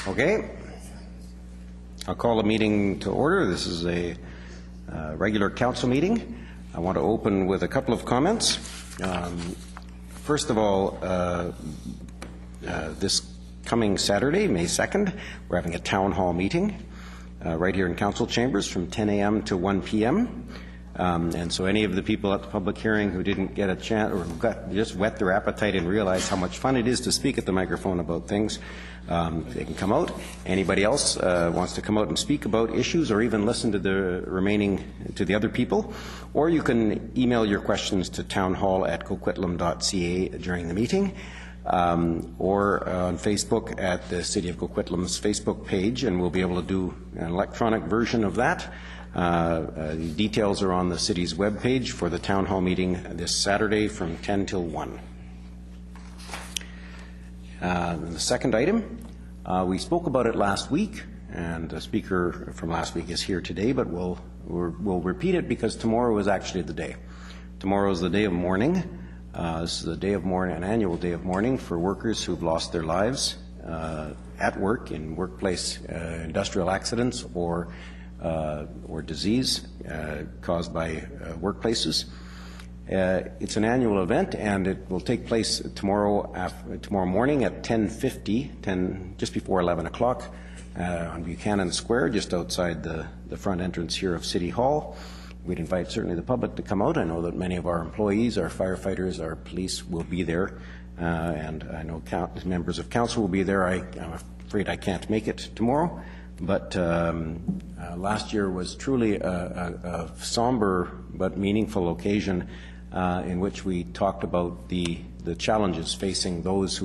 Okay. I'll call the meeting to order. This is a regular council meeting. I want to open with a couple of comments. First of all, this coming Saturday, May 2nd, we're having a town hall meeting right here in council chambers from 10 a.m. to 1 p.m. And so any of the people at the public hearing who didn't get a chance or just whet their appetite and realize how much fun it is to speak at the microphone about things, they can come out. Anybody else wants to come out and speak about issues or even listen to the other people, or you can email your questions to townhall@coquitlam.ca during the meeting, or on Facebook at the City of Coquitlam's Facebook page, and we'll be able to do an electronic version of that. The details are on the city's webpage for the town hall meeting this Saturday from 10 till 1. The second item, we spoke about it last week, and the speaker from last week is here today, but we'll repeat it because tomorrow is actually the day. Tomorrow is the day of mourning. This is a day of mourning, an annual day of mourning for workers who've lost their lives at work in workplace industrial accidents or disease caused by workplaces. It's an annual event, and it will take place tomorrow morning at 10:50, just before 11 o'clock, on Buchanan Square, just outside the front entrance here of City Hall. We'd invite certainly the public to come out. I know that many of our employees, our firefighters, our police will be there, and I know members of council will be there. I'm afraid I can't make it tomorrow, but last year was truly a somber but meaningful occasion in which we talked about the challenges facing those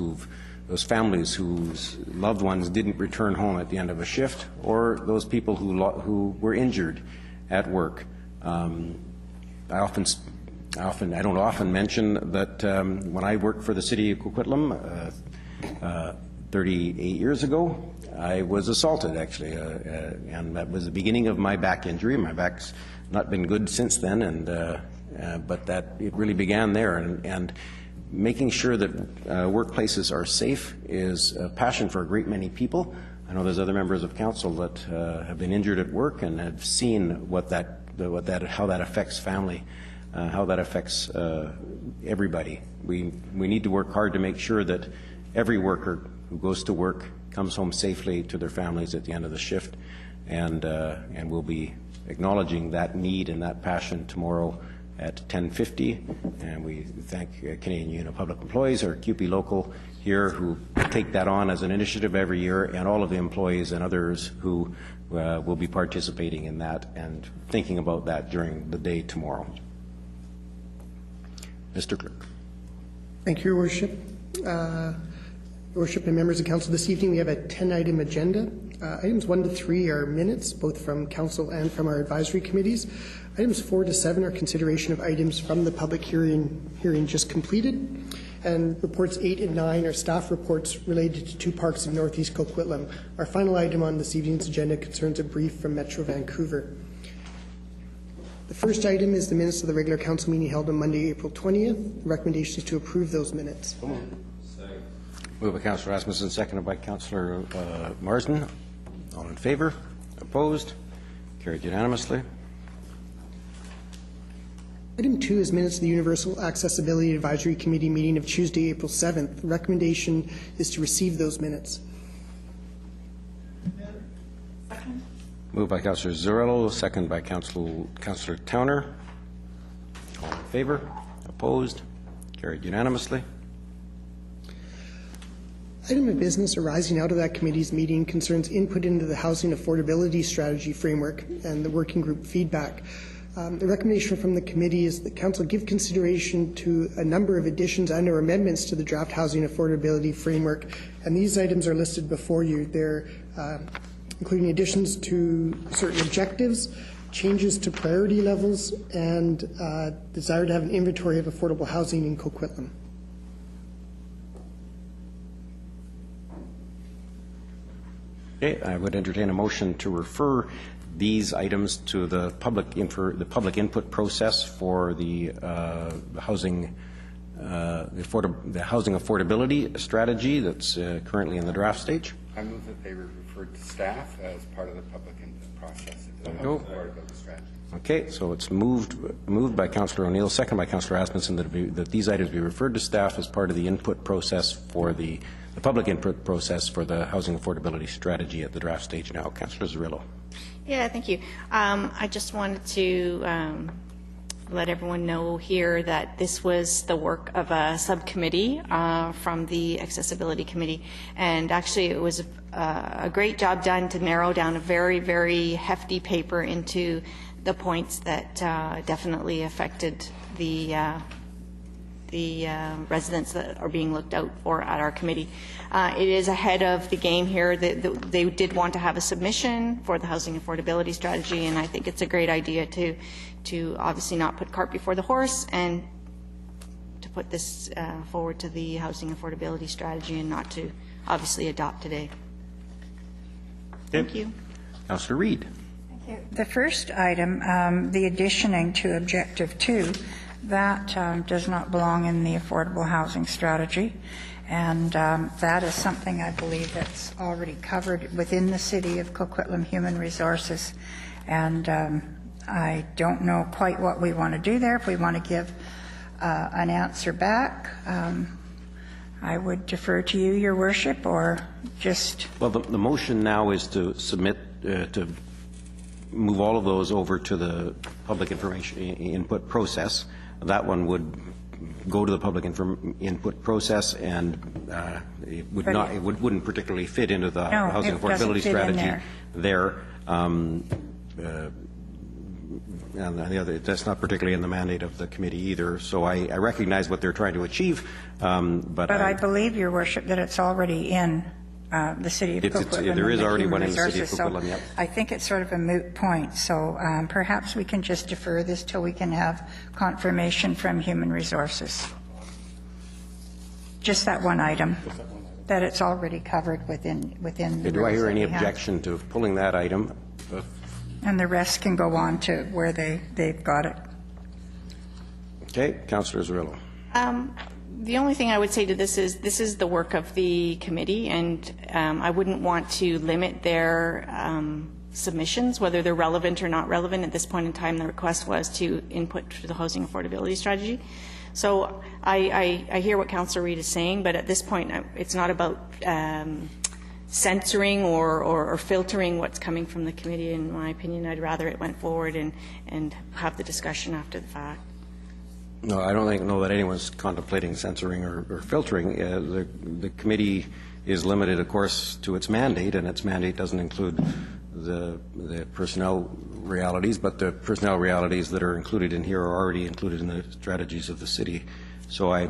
families whose loved ones didn't return home at the end of a shift, or those people who were injured at work. I don't often mention that when I worked for the City of Coquitlam 38 years ago, I was assaulted, actually, and that was the beginning of my back injury. My back's not been good since then, but it really began there. And making sure that workplaces are safe is a passion for a great many people. I know there's other members of council that have been injured at work and have seen how that affects family, how that affects everybody. We need to work hard to make sure that every worker who goes to work comes home safely to their families at the end of the shift, and we'll be acknowledging that need and that passion tomorrow at 10:50. And we thank Canadian Union of Public Employees, our CUPE local here, who take that on as an initiative every year, and all of the employees and others who will be participating in that and thinking about that during the day tomorrow. Mr. Clerk. Thank you, Your Worship. Worship and members of council, this evening we have a 10-item agenda. Items 1 to 3 are minutes, both from council and from our advisory committees. Items 4 to 7 are consideration of items from the public hearing just completed. And reports 8 and 9 are staff reports related to 2 parks in northeast Coquitlam. Our final item on this evening's agenda concerns a brief from Metro Vancouver. The first item is the minutes of the regular council meeting held on Monday, April 20th. The recommendation is to approve those minutes. Moved by Councillor Rasmussen, seconded by Councillor Marsden. All in favour? Opposed? Carried unanimously. Item 2 is minutes of the Universal Accessibility Advisory Committee meeting of Tuesday, April 7th. The recommendation is to receive those minutes. Moved by Councillor Zarello, seconded by Councillor Towner. All in favour? Opposed? Carried unanimously. Item of business arising out of that committee's meeting concerns input into the housing affordability strategy framework and the working group feedback. The recommendation from the committee is that council give consideration to a number of additions and or amendments to the draft housing affordability framework, and these items are listed before you. They're including additions to certain objectives, changes to priority levels, and desire to have an inventory of affordable housing in Coquitlam. Okay, I would entertain a motion to refer these items to the public input process for the housing the housing affordability strategy that's currently in the draft stage. I move that they were referred to staff as part of the public input process. Affordability strategy. Okay, so it's moved by Councillor O'Neill, second by Councillor Asmussen, that these items be referred to staff as part of the input process for the public input process for the housing affordability strategy at the draft stage now. Councillor Zarrillo. Yeah, thank you. I just wanted to let everyone know here that this was the work of a subcommittee from the Accessibility Committee, and actually it was a great job done to narrow down a very, very hefty paper into the points that definitely affected the residents that are being looked out for at our committee. It is ahead of the game here. They did want to have a submission for the housing affordability strategy, and I think it's a great idea to obviously not put cart before the horse and to put this forward to the housing affordability strategy and not to obviously adopt today. Thank you. Councillor Reid. The first item, the additioning to Objective 2, that does not belong in the affordable housing strategy, and that is something I believe that's already covered within the City of Coquitlam Human Resources, and I don't know quite what we want to do there. If we want to give an answer back, I would defer to you, Your Worship, or just... Well, the motion now is to submit, to move all of those over to the public information input process. That one would go to the public input process, and it would not. It wouldn't particularly fit into the housing affordability strategy there. And the other, that's not particularly in the mandate of the committee either. So I recognize what they're trying to achieve, but I believe, Your Worship, that it's already in the City of Coquitlam. There is already one in the City of Coquitlam, yep. I think it's sort of a moot point, so perhaps we can just defer this till we can have confirmation from Human Resources. Just that one item, that it's already covered within the Do I hear any objection to pulling that item? And the rest can go on to where they've got it. Okay, Councillor Zarrillo. The only thing I would say to this is the work of the committee, and I wouldn't want to limit their submissions, whether they're relevant or not relevant. At this point in time, the request was to input to the housing affordability strategy. So I hear what Councillor Reid is saying, but at this point, it's not about censoring or filtering what's coming from the committee. In my opinion, I'd rather it went forward and have the discussion after the fact. No, I don't know that anyone's contemplating censoring or filtering. The committee is limited, of course, to its mandate, and its mandate doesn't include the personnel realities, but the personnel realities that are included in here are already included in the strategies of the city. So I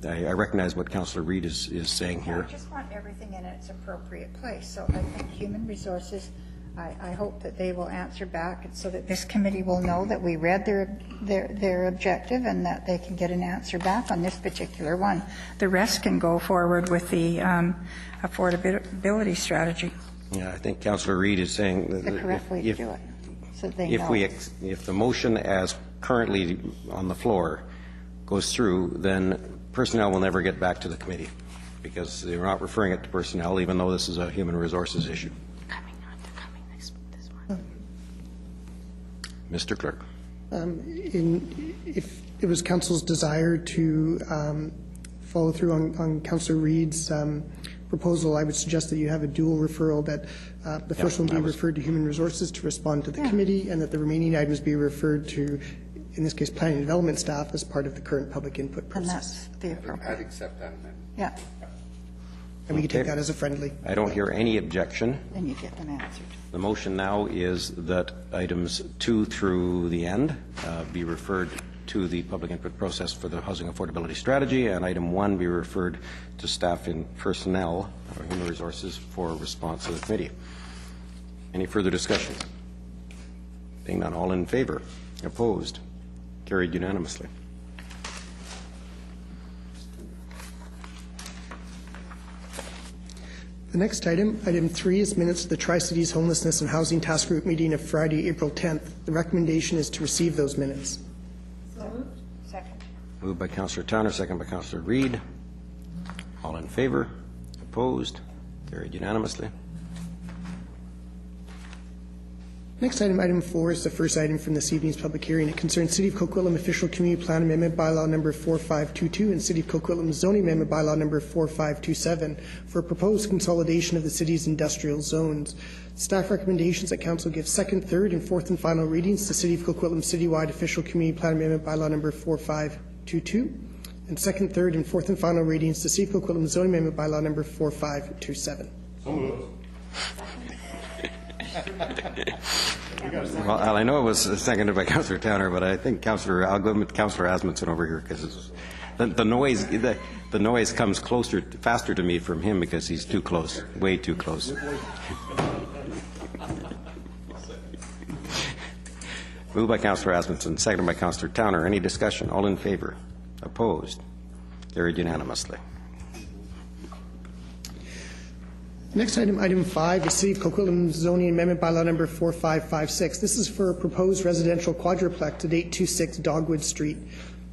recognize what Councillor Reid is saying here. I just want everything in its appropriate place. So I think Human Resources, I hope that they will answer back so that this committee will know that we read their objective and that they can get an answer back on this particular one. The rest can go forward with the affordability strategy. Yeah, I think Councillor Reid is saying that the correct way to do it. So they know. If the motion as currently on the floor goes through, then personnel will never get back to the committee because they're not referring it to personnel, even though this is a human resources issue. Mr. Clerk. If it was Council's desire to follow through on Councillor Reid's proposal, I would suggest that you have a dual referral, that the first one be referred to Human Resources to respond to the committee, and that the remaining items be referred to, in this case, Planning and Development staff as part of the current public input process. And that's the appropriate. I'd accept that amendment. Yeah. And we can take that as a friendly. I don't hear any objection. Then you get them answered. The motion now is that items 2 through the end be referred to the public input process for the housing affordability strategy, and item 1 be referred to staff in personnel or human resources for response to the committee. Any further discussion? Being none, all in favor? Opposed? Carried unanimously. The next item, item 3, is minutes of the Tri-Cities Homelessness and Housing Task Group meeting of Friday, April 10th. The recommendation is to receive those minutes. So moved. Second. Moved by Councillor Towner, second by Councillor Reid. All in favor? Opposed? Carried unanimously. Next item, item 4, is the first item from this evening's public hearing. It concerns City of Coquitlam Official Community Plan Amendment Bylaw number 4522 and City of Coquitlam Zoning Amendment Bylaw number 4527 for proposed consolidation of the city's industrial zones. Staff recommendations that Council give second, third, and fourth and final readings to City of Coquitlam Citywide Official Community Plan Amendment Bylaw number 4522 and second, third, and fourth and final readings to City of Coquitlam Zoning Amendment Bylaw number 4527. So moved. Well, I know it was seconded by Councillor Towner, but I think I'll go with Councillor Asmundson over here because the noise comes faster to me from him because he's too close, way too close. Moved by Councillor Asmundson, seconded by Councillor Towner. Any discussion? All in favor? Opposed? Carried unanimously. Next item, item 5, is City of Coquitlam Zoning Amendment Bylaw number 4556. This is for a proposed residential quadruplex at 826 Dogwood Street.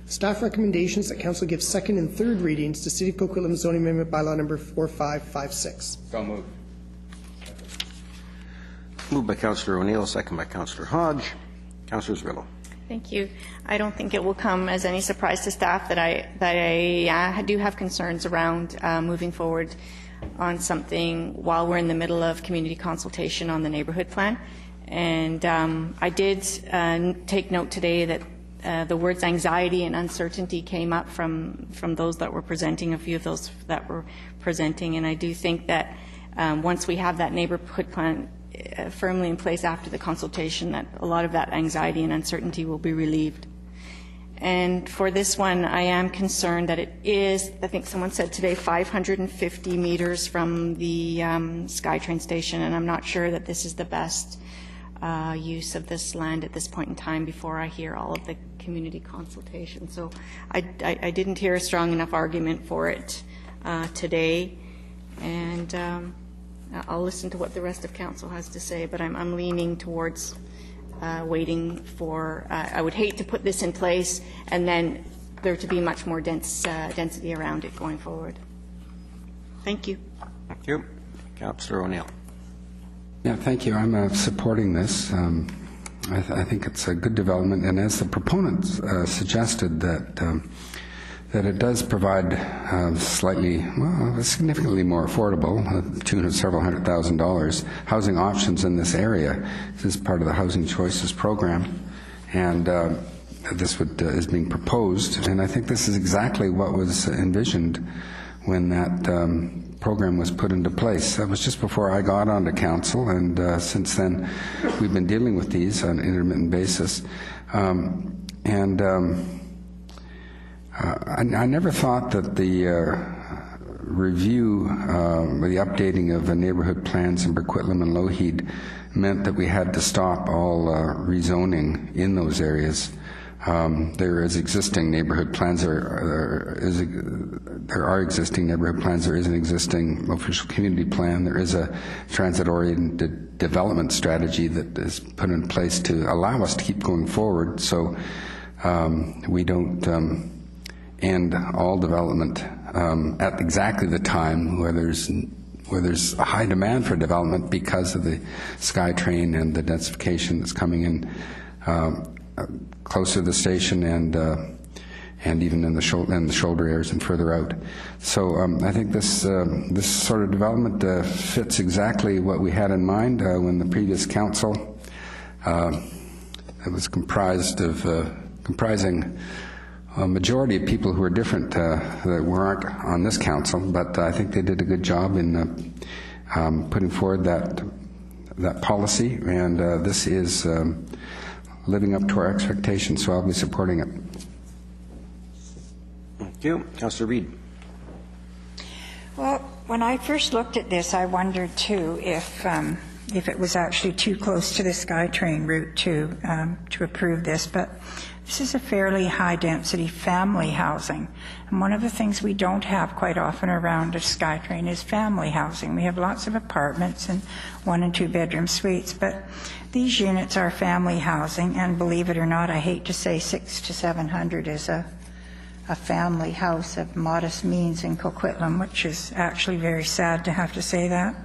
Staff recommendations that Council give second and third readings to City of Coquitlam Zoning Amendment Bylaw number 4556. So moved. Moved by Councillor O'Neill, second by Councillor Hodge. Councillor Zrillo. Thank you. I don't think it will come as any surprise to staff that I do have concerns around moving forward on something while we're in the middle of community consultation on the neighborhood plan. And I did take note today that the words anxiety and uncertainty came up from those that were presenting, a few of those that were presenting. And I do think that once we have that neighborhood plan firmly in place after the consultation, that a lot of that anxiety and uncertainty will be relieved. And for this one, I am concerned that it is, I think someone said today, 550 meters from the SkyTrain station, and I'm not sure that this is the best use of this land at this point in time before I hear all of the community consultation. So I didn't hear a strong enough argument for it today, and I'll listen to what the rest of council has to say, but I'm leaning towards waiting for, I would hate to put this in place and then there to be much more density around it going forward. Thank you. Thank you. Councillor O'Neill. Yeah, thank you. I'm supporting this. I think it's a good development, and as the proponents suggested, that it does provide significantly more affordable, tune of several $100,000 housing options in this area. This is part of the Housing Choices program, and this is being proposed. And I think this is exactly what was envisioned when that program was put into place. That was just before I got onto council, and since then we've been dealing with these on an intermittent basis. I never thought that the review, the updating of the neighborhood plans in Coquitlam and Lougheed meant that we had to stop all rezoning in those areas. There is existing neighborhood plans. There are existing neighborhood plans. There is an existing official community plan. There is a transit-oriented development strategy that is put in place to allow us to keep going forward, so we don't end all development at exactly the time where there's a high demand for development because of the SkyTrain and the densification that's coming in closer to the station and even in the shoulder areas and further out. So I think this sort of development fits exactly what we had in mind when the previous council it was comprising a majority of people who are different that weren't on this council, but I think they did a good job in putting forward that policy, and this is living up to our expectations, so I'll be supporting it. Thank you. Councillor Reid. Well, when I first looked at this, I wondered too if it was actually too close to the SkyTrain route to approve this, but this is a fairly high-density family housing, and one of the things we don't have quite often around a SkyTrain is family housing. We have lots of apartments and 1- and 2-bedroom suites, but these units are family housing, and believe it or not, I hate to say 600 to 700 is a a family house of modest means in Coquitlam, which is actually very sad to have to say that.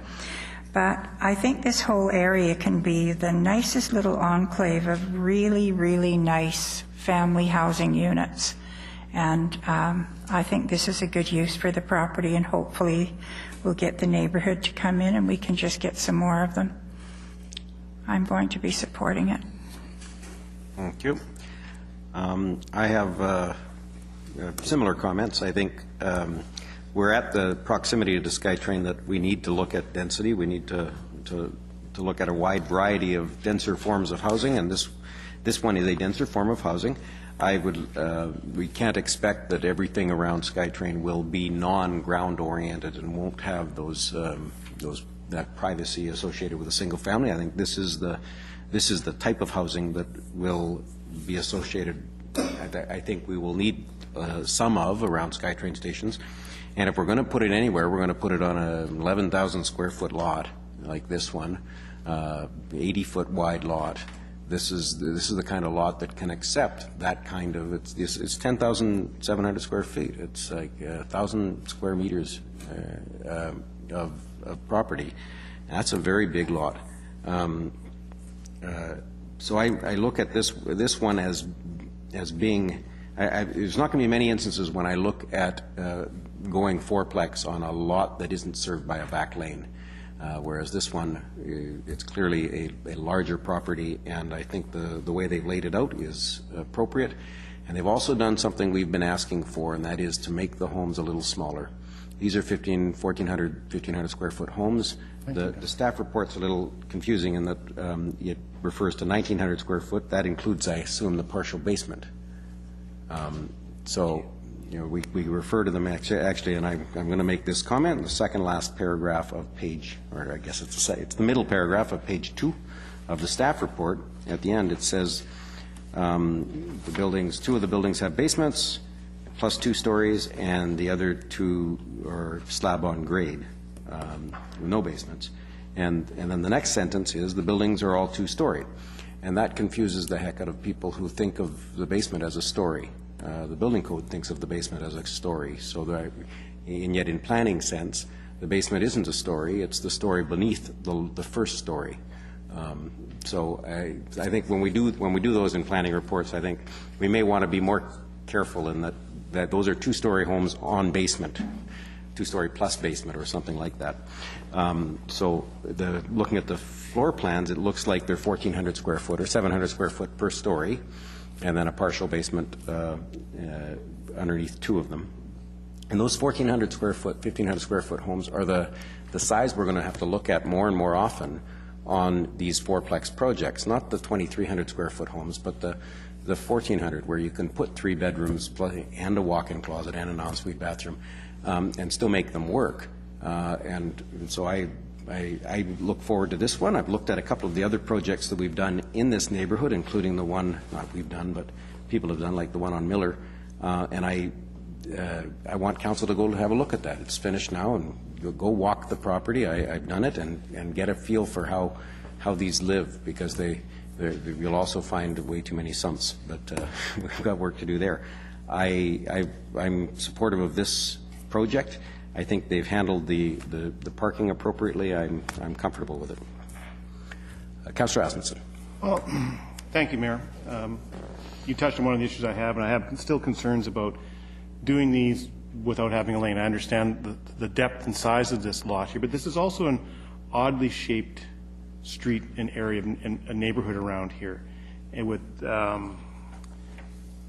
But I think this whole area can be the nicest little enclave of really, really nice family housing units. And I think this is a good use for the property, and hopefully we'll get the neighborhood to come in and we can just get some more of them. I'm going to be supporting it. Thank you. I have similar comments. I think we're at the proximity of the SkyTrain that we need to look at density. We need to look at a wide variety of denser forms of housing, and this one is a denser form of housing. We can't expect that everything around SkyTrain will be non-ground oriented and won't have that privacy associated with a single family. I think this is the type of housing that will be associated. I think we will need some of around SkyTrain stations, and if we're going to put it anywhere, we're going to put it on a 11,000 square foot lot like this one, 80-foot wide lot. This is the kind of lot that can accept that kind of. It's 10,700 square feet. It's like 1,000 square meters of property. That's a very big lot. So I look at this one as being. There's not going to be many instances when I look at going fourplex on a lot that isn't served by a back lane. Whereas this one, it's clearly a larger property, and I think the way they've laid it out is appropriate. And they've also done something we've been asking for, and that is to make the homes a little smaller. These are 1,500 square foot homes. The staff report's a little confusing in that it refers to 1,900 square foot. That includes, I assume, the partial basement. So, you know, we refer to them actually, and I'm going to make this comment in the second last paragraph of page, or I guess it's the middle paragraph of page 2 of the staff report. At the end, it says two of the buildings have basements, plus 2 stories, and the other 2 are slab on grade, with no basements. And then the next sentence is the buildings are all 2-story, and that confuses the heck out of people who think of the basement as a story. The building code thinks of the basement as a story, and yet in planning sense, the basement isn't a story; it's the story beneath the first story. So I think when we do those in planning reports, I think we may want to be more careful in that those are 2-story homes on basement, 2-story plus basement or something like that. So looking at the floor plans, it looks like they're 1,400 square foot or 700 square foot per story, and then a partial basement underneath 2 of them. And those 1,400 square foot, 1,500 square foot homes are the size we're going to have to look at more and more often on these fourplex projects, not the 2,300 square foot homes, but the 1,400 where you can put 3 bedrooms and a walk-in closet and an ensuite bathroom and still make them work. And so I look forward to this one. I've looked at a couple of the other projects that we've done in this neighborhood, including the one, not we've done, but people have done, like the one on Miller. And I want council to go have a look at that. It's finished now, and you'll go walk the property. I've done it, and get a feel for how these live, because you'll also find way too many sumps, but we've got work to do there. I'm supportive of this project. I think they've handled the parking appropriately. I'm comfortable with it. Councillor Asmussen. Well, thank you, Mayor. You touched on one of the issues I have, and I have still concerns about doing these without having a lane. I understand the depth and size of this lot here, but this is also an oddly shaped street and area and a neighborhood around here. And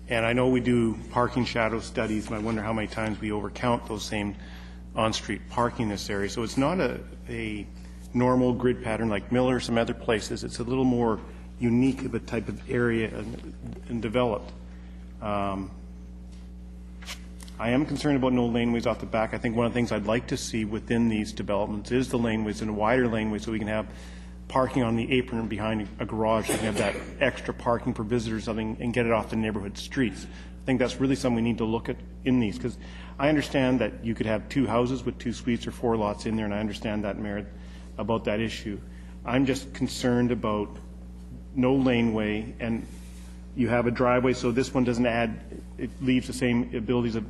and I know we do parking shadow studies, and I wonder how many times we overcount those same on-street parking in this area. So it's not a normal grid pattern like Miller or some other places. It's a little more unique of a type of area and developed. I am concerned about no laneways off the back. I think one of the things I'd like to see within these developments is the laneways and a wider laneway so we can have parking on the apron behind a garage. We can have that extra parking for visitors and get it off the neighborhood streets. I think that's really something we need to look at in these, because I understand that you could have 2 houses with 2 suites or 4 lots in there, and I understand that merit about that issue. I'm just concerned about no laneway, and You have a driveway, so this one doesn't add, it leaves the same abilities of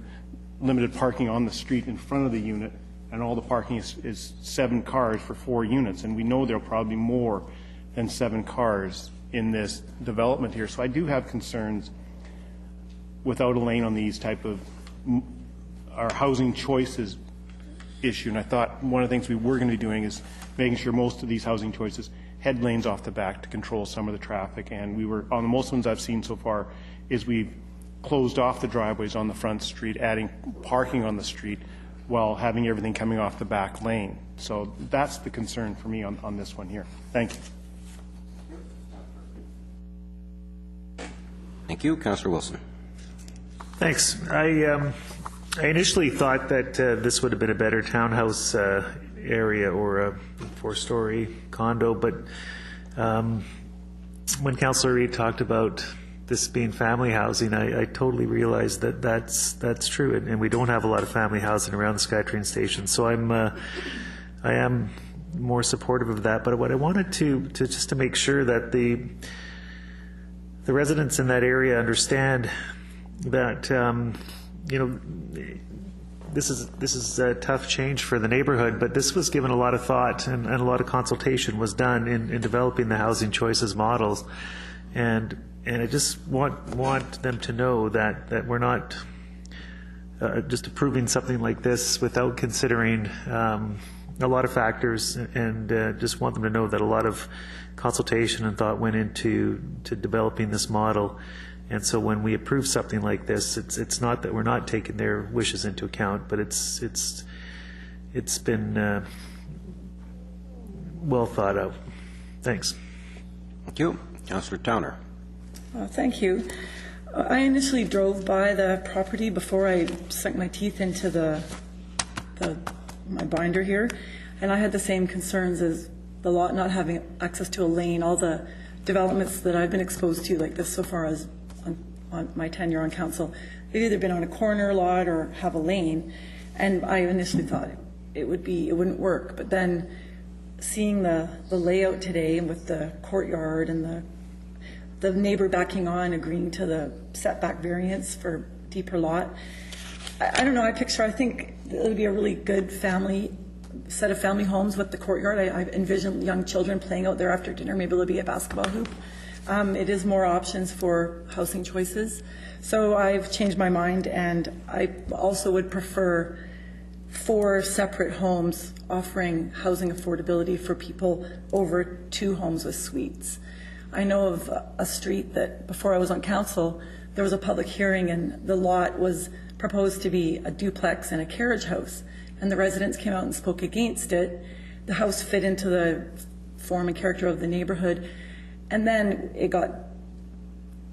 limited parking on the street in front of the unit, and all the parking is 7 cars for 4 units, and we know there'll probably be more than 7 cars in this development here. So I do have concerns without a lane on these type of our housing choices issue. And I thought one of the things we were going to be doing is making sure most of these housing choices had lanes off the back to control some of the traffic. And we were, on the most ones I've seen so far, is we've closed off the driveways on the front street, adding parking on the street while having everything coming off the back lane. So that's the concern for me on this one here. Thank you. Thank you. Councillor Wilson. Thanks. I initially thought that this would have been a better townhouse area or a 4-story condo, but when Councillor Reid talked about this being family housing, I totally realized that that's true, and we don't have a lot of family housing around the SkyTrain station. So I am more supportive of that. But what I wanted to just to make sure that the residents in that area understand that you know, this is a tough change for the neighborhood, but this was given a lot of thought and a lot of consultation was done in developing the housing choices models, and I just want them to know that we're not just approving something like this without considering a lot of factors, and just want them to know that a lot of consultation and thought went into developing this model. And so when we approve something like this, it's not that we're not taking their wishes into account, but it's been well thought out. Thanks. Thank you. Councillor Towner. Thank you. I initially drove by the property before I sunk my teeth into my binder here, and I had the same concerns as the lot not having access to a lane. All the developments that I've been exposed to like this so far as on my tenure on council, they've either been on a corner lot or have a lane, and I initially thought it wouldn't work. But then seeing the layout today, and with the courtyard and the neighbor backing on, agreeing to the setback variance for deeper lot, I don't know. I think it would be a really good set of family homes with the courtyard. I envision young children playing out there after dinner. Maybe there'll be a basketball hoop. It is more options for housing choices. So I've changed my mind, and I also would prefer 4 separate homes offering housing affordability for people over 2 homes with suites. I know of a street that before I was on council, there was a public hearing, and the lot was proposed to be a duplex and a carriage house, and the residents came out and spoke against it. The house fit into the form and character of the neighborhood, and then it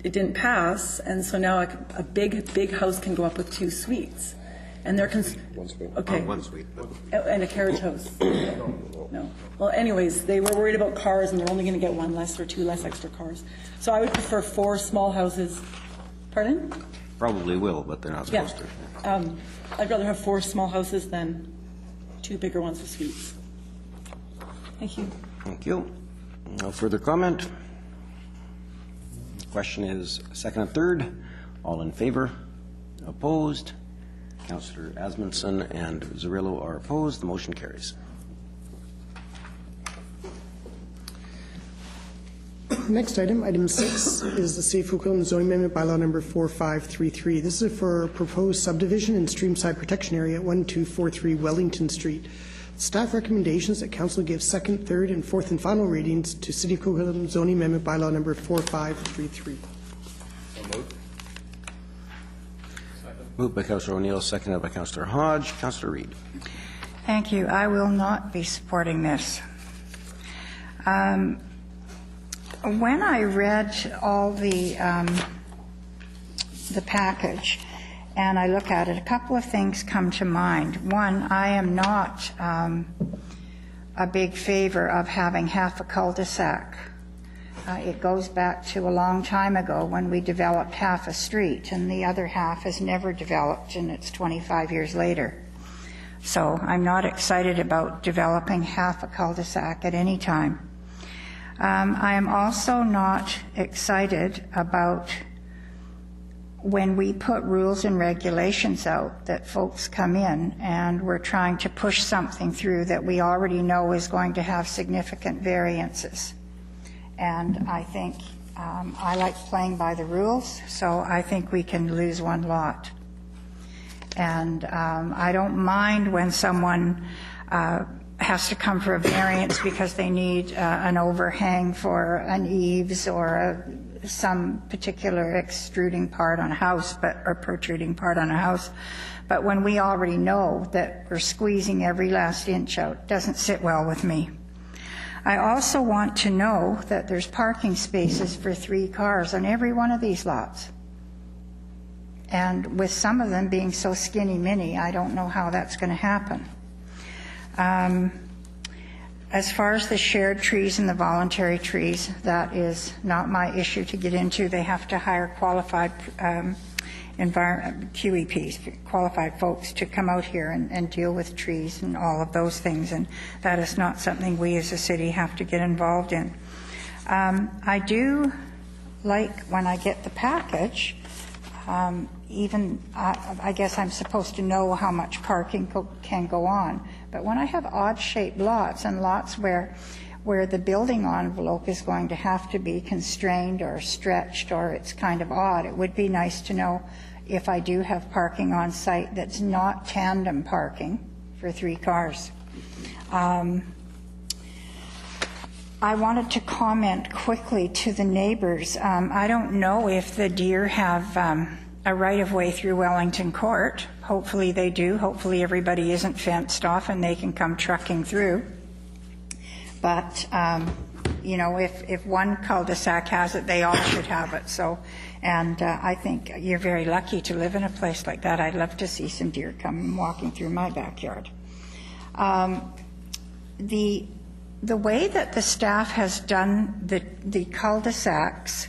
didn't pass, and so now a big house can go up with 2 suites, and they're one suite. Okay. One suite. And a carriage house. No. Well, anyways, they were worried about cars, and they're only going to get 1 less or 2 less extra cars. So I would prefer 4 small houses. Pardon? Probably will, but they're not supposed to. I'd rather have 4 small houses than 2 bigger ones with suites. Thank you. Thank you. No further comment. The question is second and third. All in favor? Opposed? Councillor Asmundson and Zarillo are opposed. The motion carries. Next item, item 6, is the City of Coquitlam zoning amendment bylaw number 4533. This is for a proposed subdivision in streamside protection area at 1243 Wellington Street. Staff recommendations that Council give second, third, and fourth and final readings to City of Coquitlam zoning amendment bylaw number 4533. Moved by Councillor O'Neill, seconded by Councillor Hodge. Councillor Reid. Thank you. I will not be supporting this. When I read all the package and I look at it, a couple of things come to mind. One, I am not a big favor of having half a cul-de-sac. It goes back to a long time ago when we developed half a street, and the other half has never developed, and it's 25 years later. So I'm not excited about developing half a cul-de-sac at any time. I am also not excited about when we put rules and regulations out that folks come in and we're trying to push something through that we already know is going to have significant variances. And I think I like playing by the rules, so I think we can lose one lot. And I don't mind when someone has to come for a variance because they need an overhang for an eaves or some particular extruding part on a house, or protruding part on a house. But when we already know that we're squeezing every last inch out, it doesn't sit well with me. I also want to know that there's parking spaces for 3 cars on every one of these lots. And with some of them being so skinny-mini, I don't know how that's going to happen. As far as the shared trees and the voluntary trees, that is not my issue to get into. They have to hire qualified QEPs, qualified folks, to come out here and deal with trees and all of those things, and that is not something we as a city have to get involved in. I do like when I get the package, I guess I'm supposed to know how much parking can go on. But when I have odd-shaped lots and lots where the building envelope is going to have to be constrained or stretched or it's kind of odd, it would be nice to know if I do have parking on site that's not tandem parking for 3 cars. I wanted to comment quickly to the neighbors. I don't know if the deer have a right-of-way through Wellington Court. Hopefully they do. Hopefully everybody isn't fenced off and they can come trucking through. But, you know, if one cul-de-sac has it, they all should have it. So, and I think you're very lucky to live in a place like that. I'd love to see some deer come walking through my backyard. The way that the staff has done the cul-de-sacs,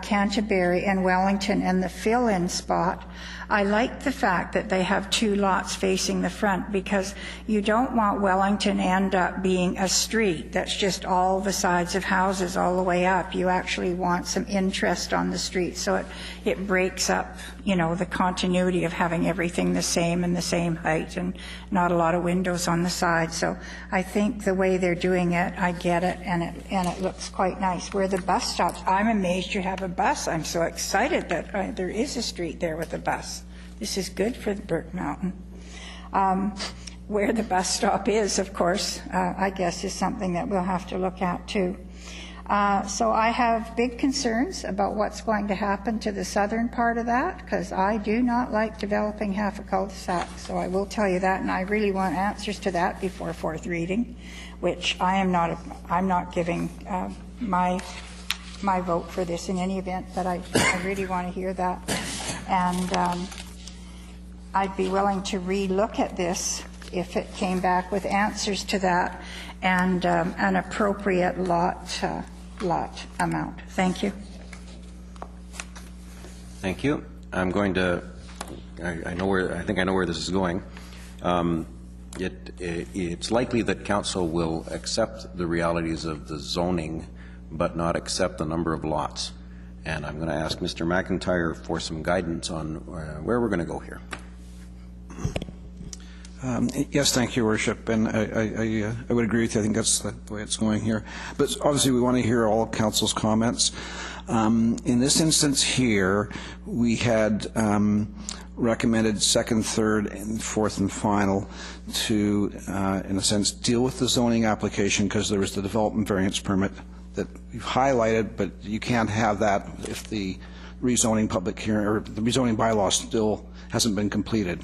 Canterbury and Wellington, and the fill-in spot, I like the fact that they have 2 lots facing the front, because you don't want Wellington to end up being a street that's just all the sides of houses all the way up. You actually want some interest on the street, so it breaks up, you know, the continuity of having everything the same and the same height and not a lot of windows on the side. So I think the way they're doing it, I get it, and it looks quite nice. Where the bus stops, I'm amazed you have a bus. I'm so excited that there is a street there with a bus. This is good for the Burke Mountain. Where the bus stop is, of course, I guess is something that we'll have to look at too. So I have big concerns about what's going to happen to the southern part of that, because I do not like developing half a cul-de-sac. So I will tell you that, and I really want answers to that before 4th reading, which I'm not giving my vote for this in any event, but I really want to hear that. And I'd be willing to re-look at this if it came back with answers to that and an appropriate lot amount. Thank you. Thank you. I'm going to. I think I know where this is going. It's likely that council will accept the realities of the zoning, but not accept the number of lots. And I'm going to ask Mr. McIntyre for some guidance on where we're going to go here. Yes, thank you, Worship, and I would agree with you. I think that's the way it's going here. But obviously we want to hear all council's comments. In this instance here, we had recommended 2nd, 3rd, and 4th and final to, in a sense, deal with the zoning application, because there was the development variance permit that we've highlighted, but you can't have that if the rezoning public hearing or the rezoning bylaw still hasn't been completed.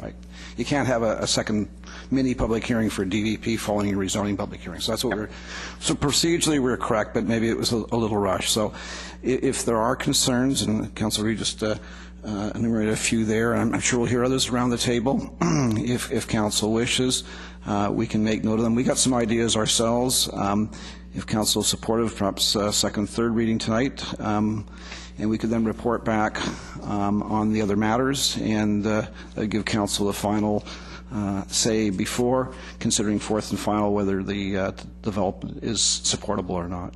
Right? You can't have a second mini public hearing for DVP following a rezoning public hearing. So that's what so procedurally we're correct, but maybe it was a little rushed. So if there are concerns, and Councillor Reid just enumerated a few there, and I'm sure we'll hear others around the table. If council wishes, we can make note of them. We got some ideas ourselves. If council is supportive, perhaps 2nd, 3rd reading tonight, and we could then report back on the other matters and give council a final say before considering fourth and final whether the development is supportable or not.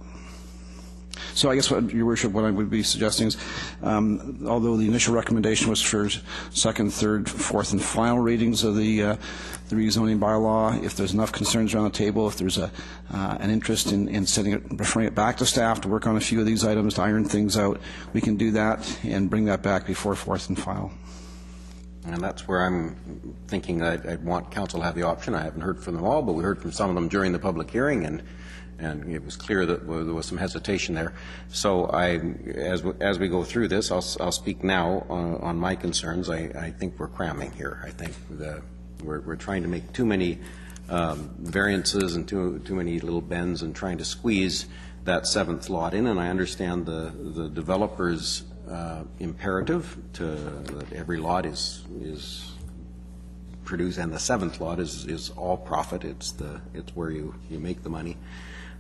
So I guess, Your Worship, what I would be suggesting is, although the initial recommendation was for second, third, fourth, and final readings of the rezoning bylaw, if there's enough concerns around the table, if there's an interest in referring it back to staff to work on a few of these items to iron things out, we can do that and bring that back before fourth and final. And that's where I'm thinking that I'd want council to have the option. I haven't heard from them all, but we heard from some of them during the public hearing, and it was clear that there was some hesitation there. So as we go through this, I'll speak now on my concerns. I think we're cramming here. I think we're trying to make too many variances and too many little bends and trying to squeeze that seventh lot in. And I understand the developer's imperative that every lot is produced, and the seventh lot is all profit. It's where you make the money.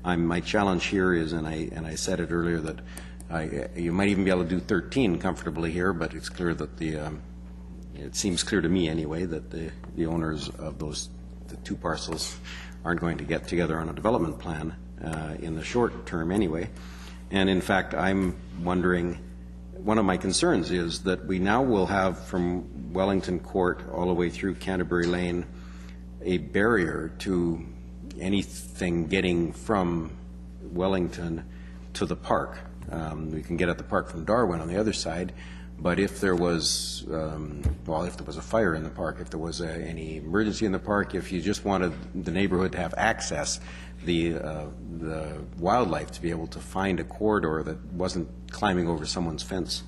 My challenge here is, and I said it earlier, that you might even be able to do 13 comfortably here, but it's clear that it seems clear to me anyway that the owners of the two parcels aren't going to get together on a development plan in the short term anyway. And in fact, I'm wondering, one of my concerns is that we now will have from Wellington Court all the way through Canterbury Lane a barrier to anything getting from Wellington to the park. We can get at the park from Darwin on the other side, but if there was, if there was a fire in the park, if there was any emergency in the park, if you just wanted the neighborhood to have access, the wildlife to be able to find a corridor that wasn't climbing over someone's fence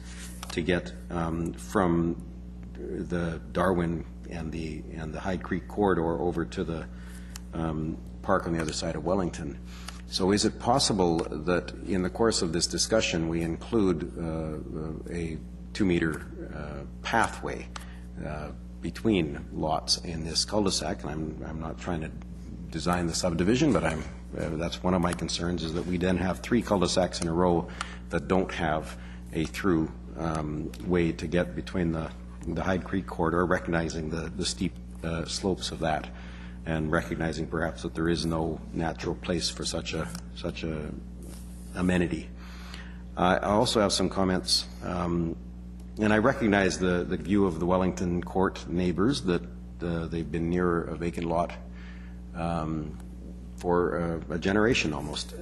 to get from the Darwin and the Hyde Creek corridor over to the park on the other side of Wellington. So is it possible that in the course of this discussion we include a 2-meter pathway between lots in this cul-de-sac? And I'm not trying to design the subdivision, but that's one of my concerns, is that we then have 3 cul-de-sacs in a row that don't have a through way to get between the Hyde Creek corridor, recognizing the steep slopes of that, and recognizing perhaps that there is no natural place for such a amenity. I also have some comments, and I recognize the view of the Wellington Court neighbors that they've been near a vacant lot for a generation almost.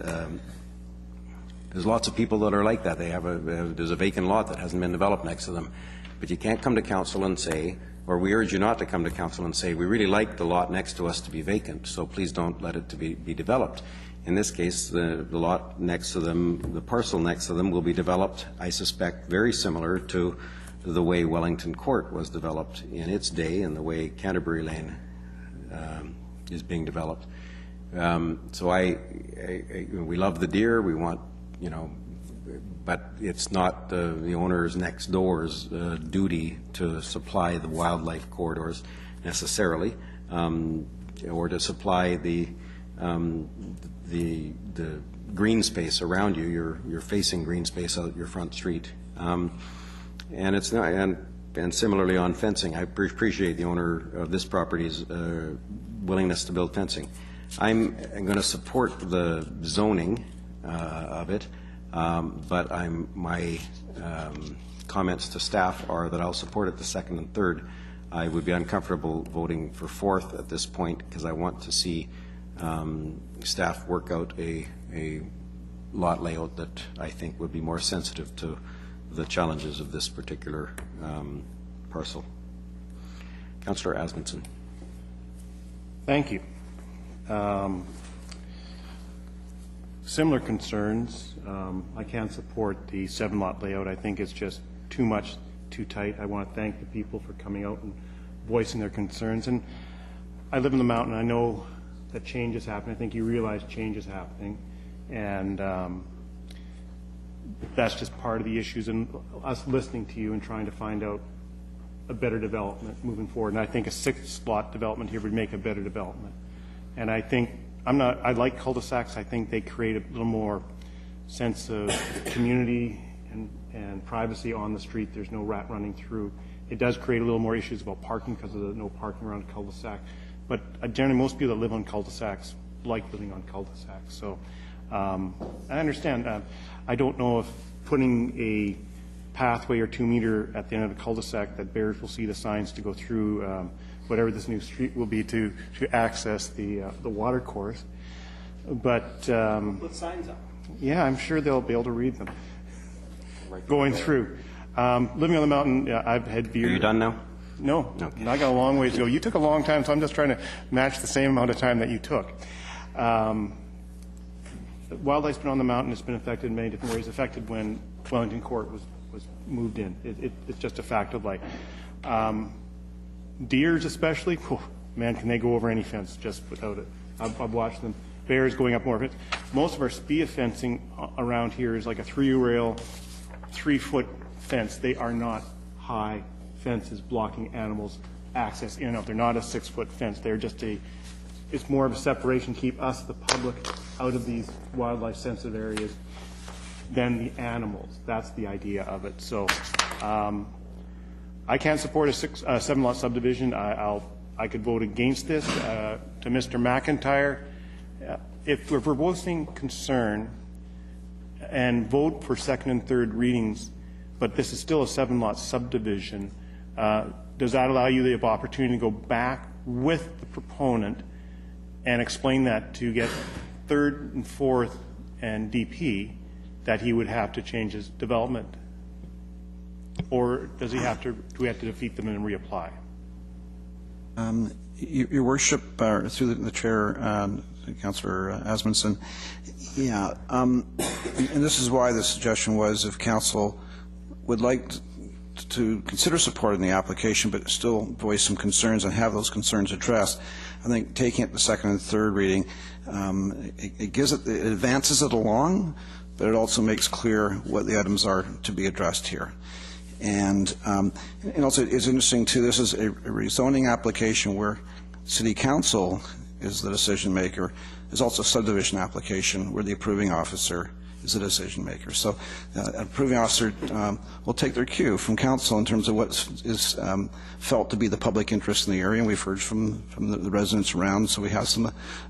There's lots of people that are like that. There's a vacant lot that hasn't been developed next to them, but you can't come to council and say, or we urge you not to come to council and say, we really like the lot next to us to be vacant, so please don't let it to be developed. In this case, the lot next to them, the parcel next to them, will be developed, I suspect, very similar to the way Wellington Court was developed in its day and the way Canterbury Lane is being developed. So we love the deer, we want, but it's not the owners next door's duty to supply the wildlife corridors necessarily, or to supply the green space around you. You're facing green space out your front street, and it's not. And similarly on fencing, I appreciate the owner of this property's willingness to build fencing. I'm going to support the zoning of it. But my comments to staff are that I'll support it the second and third. I would be uncomfortable voting for fourth at this point because I want to see staff work out a lot layout that I think would be more sensitive to the challenges of this particular parcel. Councillor Asmundson. Thank you. Similar concerns. I can't support the 7-lot layout. I think it's just too much, too tight. I want to thank the people for coming out and voicing their concerns. And I live in the mountain. I know that change is happening. I think you realize change is happening. And that's just part of the issues, and us listening to you and trying to find out a better development moving forward. And I think a 6-lot development here would make a better development. And I think I like cul-de-sacs. I think they create a little more sense of community and privacy on the street. There's no rat running through. It does create a little more issues about parking because of the no parking around cul-de-sac. But generally, most people that live on cul-de-sacs like living on cul-de-sacs. So I understand. I don't know if putting a pathway or 2 meter at the end of the cul-de-sac that bears will see the signs to go through whatever this new street will be to access the water course. But Put signs up. yeah, I'm sure they'll be able to read them going through. Living on the mountain, I've had beer. Are you done now? No, Okay. I got a long ways to go. You took a long time, so I'm just trying to match the same amount of time that you took. Wildlife's been on the mountain. It's been affected in many different ways. Affected when Wellington Court was moved in. It's just a fact of life. Deers especially, man, can they go over any fence just without it. I've watched them. Bears going up more of it. Most of our speed fencing around here is like a 3-rail, 3-foot fence. They are not high fences blocking animals' access in and out. They're not a 6-foot fence. They're just it's more of a separation, keep us, the public, out of these wildlife sensitive areas than the animals. That's the idea of it. So I can't support a 7-lot subdivision. I could vote against this. To Mr. McIntyre, if we're voicing concern and vote for second and third readings, but this is still a 7-lot subdivision, does that allow you the opportunity to go back with the proponent and explain that to get third and fourth and DP that he would have to change his development? Or does he have to, do we have to defeat them and reapply? Your Worship, through the Chair, Councillor Asmundson, yeah, and this is why the suggestion was if Council would like to consider supporting the application but still voice some concerns and have those concerns addressed, I think taking it to second and third reading, it advances it along, but it also makes clear what the items are to be addressed here. And also it's interesting too, this is a rezoning application where City Council is the decision maker. There's also a subdivision application where the approving officer is the decision maker. So an approving officer will take their cue from Council in terms of what is felt to be the public interest in the area, and we've heard from the residents around, so we have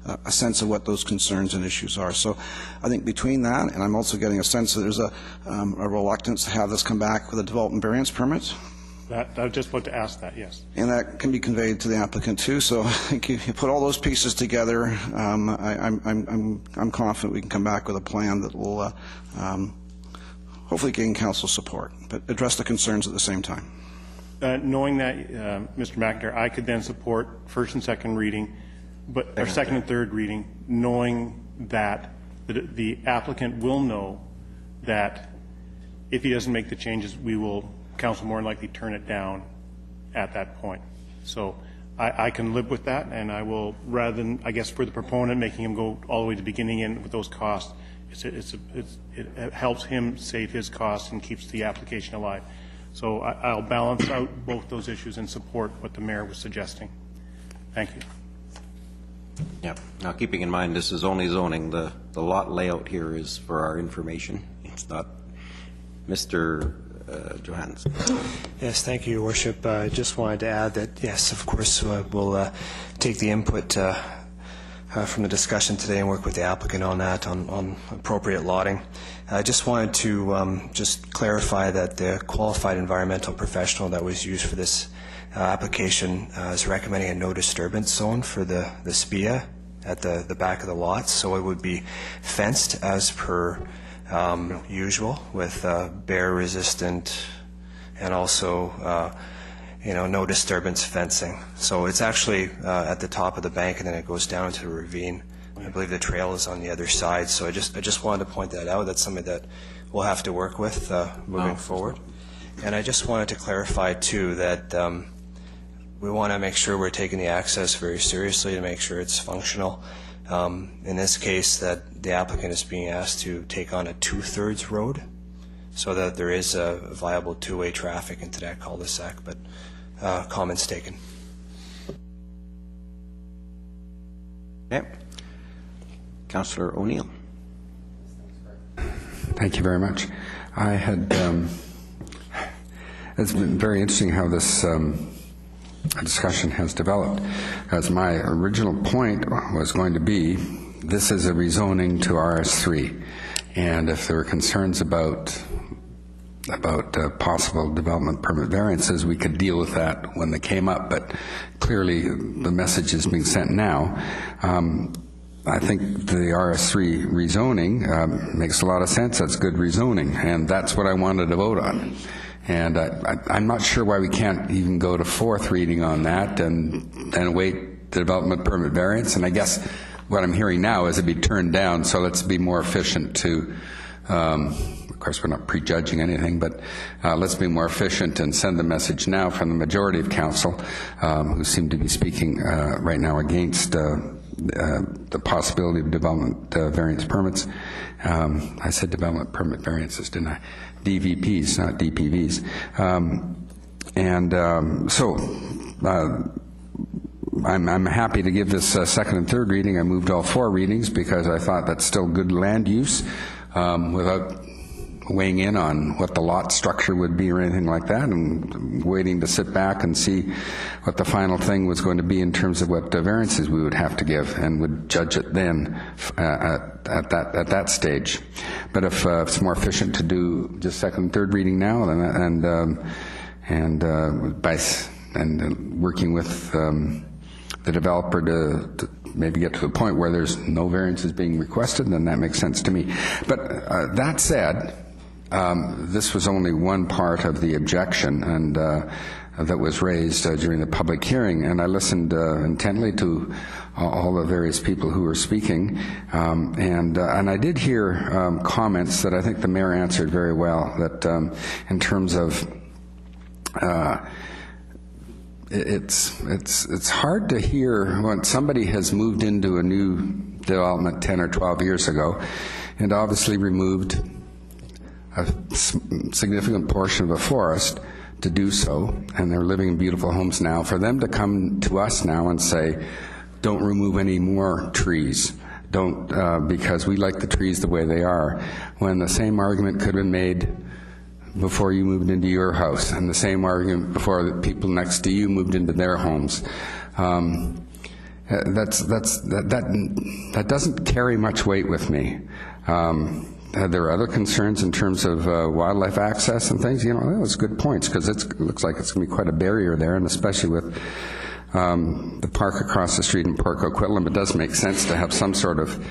a sense of what those concerns and issues are. So I think between that, and I'm also getting a sense that there's a reluctance to have this come back with a development variance permit. I was just about to ask that, yes. And that can be conveyed to the applicant too. So I think you put all those pieces together, I'm confident we can come back with a plan that will hopefully gain Council support, but address the concerns at the same time. Knowing that, Mr. McIntyre, I could then support first and second reading, or second and third reading, knowing that the applicant will know that if he doesn't make the changes, Council more than likely turn it down at that point. So I can live with that, and I will, rather than, I guess, for the proponent, making him go all the way to the beginning in with those costs, it helps him save his costs and keeps the application alive. So I'll balance out both those issues and support what the Mayor was suggesting. Thank you. Yeah. Now, keeping in mind this is only zoning, the lot layout here is for our information. It's not Mr. Johannes. Yes, thank you, Your Worship. I just wanted to add that, yes, of course, we'll take the input from the discussion today and work with the applicant on that, on appropriate lotting. I just wanted to just clarify that the qualified environmental professional that was used for this application is recommending a no disturbance zone for the SPIA at the back of the lots, so it would be fenced as per usual with bear resistant and also no disturbance fencing. So it's actually at the top of the bank and then it goes down into the ravine. I believe the trail is on the other side. So I just wanted to point that out. That's something that we'll have to work with moving forward. And I just wanted to clarify too that we want to make sure we're taking the access very seriously to make sure it's functional. In this case, that the applicant is being asked to take on a 2/3 road so that there is a viable two-way traffic into that cul-de-sac, but comments taken. Okay. Councillor O'Neill. Thank you very much. I had, it's been very interesting how this discussion has developed, as my original point was going to be, this is a rezoning to RS3, and if there are concerns about possible development permit variances, we could deal with that when they came up, but clearly the message is being sent now. I think the RS3 rezoning makes a lot of sense. That's good rezoning, and that's what I wanted to vote on. And I'm not sure why we can't even go to fourth reading on that and wait the development permit variance. And I guess what I'm hearing now is it'd be turned down, so let's be more efficient to, of course we're not prejudging anything, but let's be more efficient and send the message now from the majority of council, who seem to be speaking right now against the possibility of development variance permits. I said development permit variances, didn't I? DVPs, not DPVs. I'm happy to give this second and third reading. I moved all 4 readings because I thought that's still good land use without weighing in on what the lot structure would be or anything like that, and waiting to sit back and see what the final thing was going to be in terms of what variances we would have to give, and would judge it then at that stage. But if it's more efficient to do just second and third reading now, and working with the developer to maybe get to the point where there's no variances being requested, then that makes sense to me. But that said, this was only one part of the objection and that was raised during the public hearing, and I listened intently to all the various people who were speaking, and I did hear comments that I think the mayor answered very well, that in terms of it's hard to hear when somebody has moved into a new development 10 or 12 years ago and obviously removed a significant portion of a forest to do so, and they're living in beautiful homes now, for them to come to us now and say, don't remove any more trees, don't, because we like the trees the way they are, when the same argument could have been made before you moved into your house, and the same argument before the people next to you moved into their homes. That doesn't carry much weight with me. There are other concerns in terms of wildlife access and things. You know, those good points, because it looks like it's going to be quite a barrier there, and especially with the park across the street in Port Coquitlam, it does make sense to have some sort of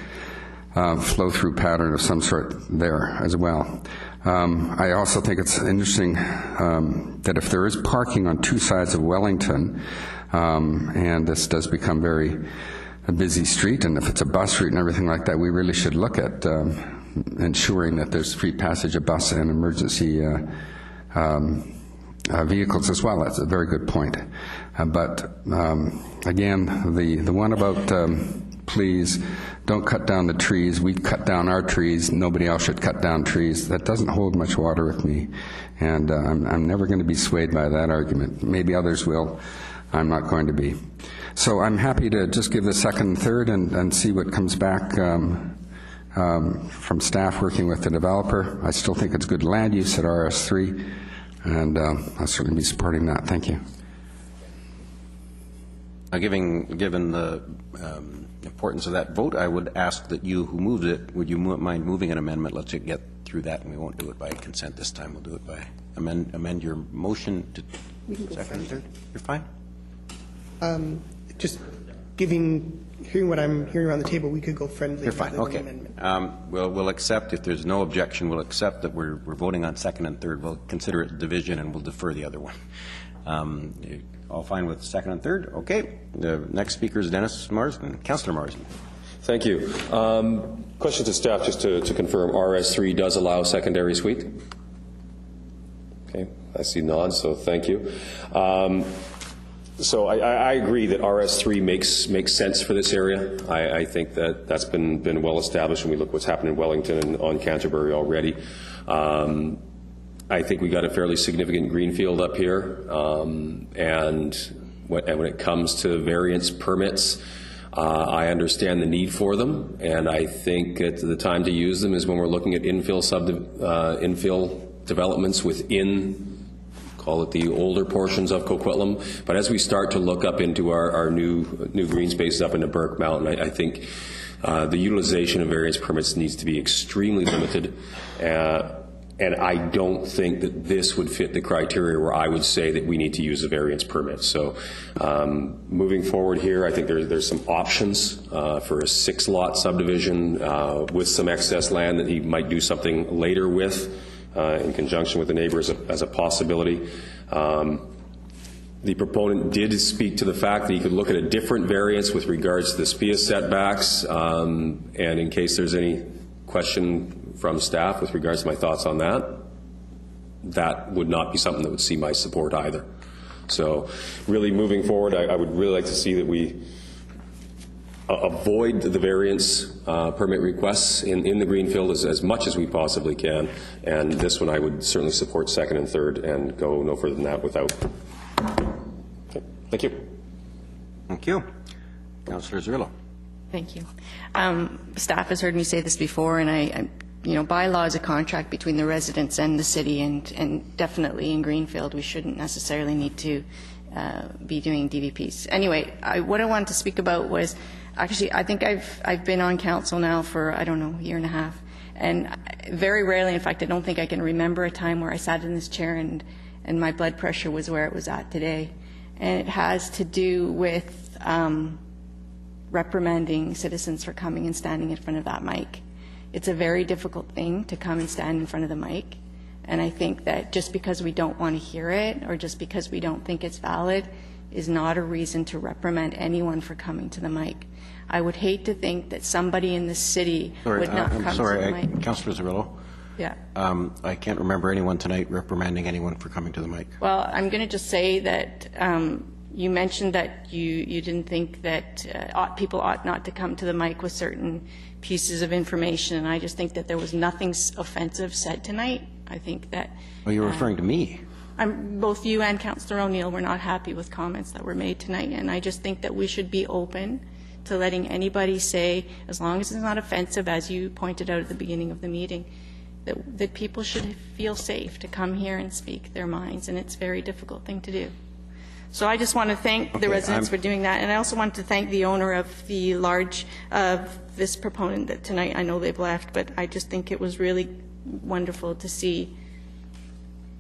flow-through pattern of some sort there as well. I also think it's interesting that if there is parking on 2 sides of Wellington, and this does become a busy street, and if it's a bus route and everything like that, we really should look at ensuring that there's free passage of bus and emergency vehicles as well. That's a very good point. But again, the one about please don't cut down the trees, we cut down our trees, nobody else should cut down trees, that doesn't hold much water with me, and I'm never going to be swayed by that argument. Maybe others will. I'm not going to be. So I'm happy to just give the second and third and see what comes back from staff working with the developer. I still think it's good land use at RS3, and I'll certainly be supporting that. Thank you. Given the importance of that vote, I would ask that you who moved it, would you mind moving an amendment? Let's get through that, and we won't do it by consent this time. We'll do it by amend your motion to second and third. You're fine? Just hearing what I'm hearing around the table, we could go friendly. You're fine. Okay. We'll accept, if there's no objection, we'll accept that we're voting on second and third. We'll consider it division, and we'll defer the other one. All fine with second and third? Okay. The next speaker is Dennis Marsden. Councillor Marsden. Thank you. Question to staff, just to confirm, RS3 does allow secondary suite? Okay. I see nods, so thank you. So I agree that RS3 makes sense for this area. I think that's been well established when we look what's happened in Wellington and on Canterbury already. I think we got a fairly significant greenfield up here, and when it comes to variance permits, I understand the need for them, and I think the time to use them is when we're looking at infill developments within call it the older portions of Coquitlam. But as we start to look up into our new green spaces up into Burke Mountain, I think the utilization of variance permits needs to be extremely limited. And I don't think that this would fit the criteria where I would say that we need to use a variance permit. So moving forward here, I think there's some options for a 6-lot subdivision with some excess land that he might do something later with in conjunction with the neighbor as a possibility. The proponent did speak to the fact that he could look at a different variance with regards to the SPIA setbacks, and in case there's any question from staff with regards to my thoughts on that, that would not be something that would see my support either. So really moving forward, I would really like to see that we avoid the variance permit requests in the greenfield as much as we possibly can, and this one I would certainly support second and third and go no further than that without. Okay. Thank you. Thank you. Councillor Zerlo. Thank you. Staff has heard me say this before, and bylaw is a contract between the residents and the city, and definitely in Greenfield we shouldn't necessarily need to be doing DVPs. Anyway, what I wanted to speak about was, actually, I think I've been on council now for, I don't know, a year and a half, and very rarely, in fact, I don't think I can remember a time where I sat in this chair and my blood pressure was where it was at today. And it has to do with reprimanding citizens for coming and standing in front of that mic. It's a very difficult thing to come and stand in front of the mic, and I think that just because we don't want to hear it or just because we don't think it's valid is not a reason to reprimand anyone for coming to the mic. I would hate to think that somebody in the city would not come to the mic. Councillor Zerillo. Yeah. I can't remember anyone tonight reprimanding anyone for coming to the mic. Well, I'm going to just say that you mentioned that you didn't think that people ought not to come to the mic with certain pieces of information, and I just think that there was nothing offensive said tonight. I think that... Well, you're referring to me. Both you and Councillor O'Neill were not happy with comments that were made tonight, and I just think that we should be open to letting anybody say, as long as it's not offensive, as you pointed out at the beginning of the meeting, that people should feel safe to come here and speak their minds, and it's a very difficult thing to do. So I just want to thank the residents for doing that, and I also want to thank the owner of the this proponent that tonight, I know they've left, but I just think it was really wonderful to see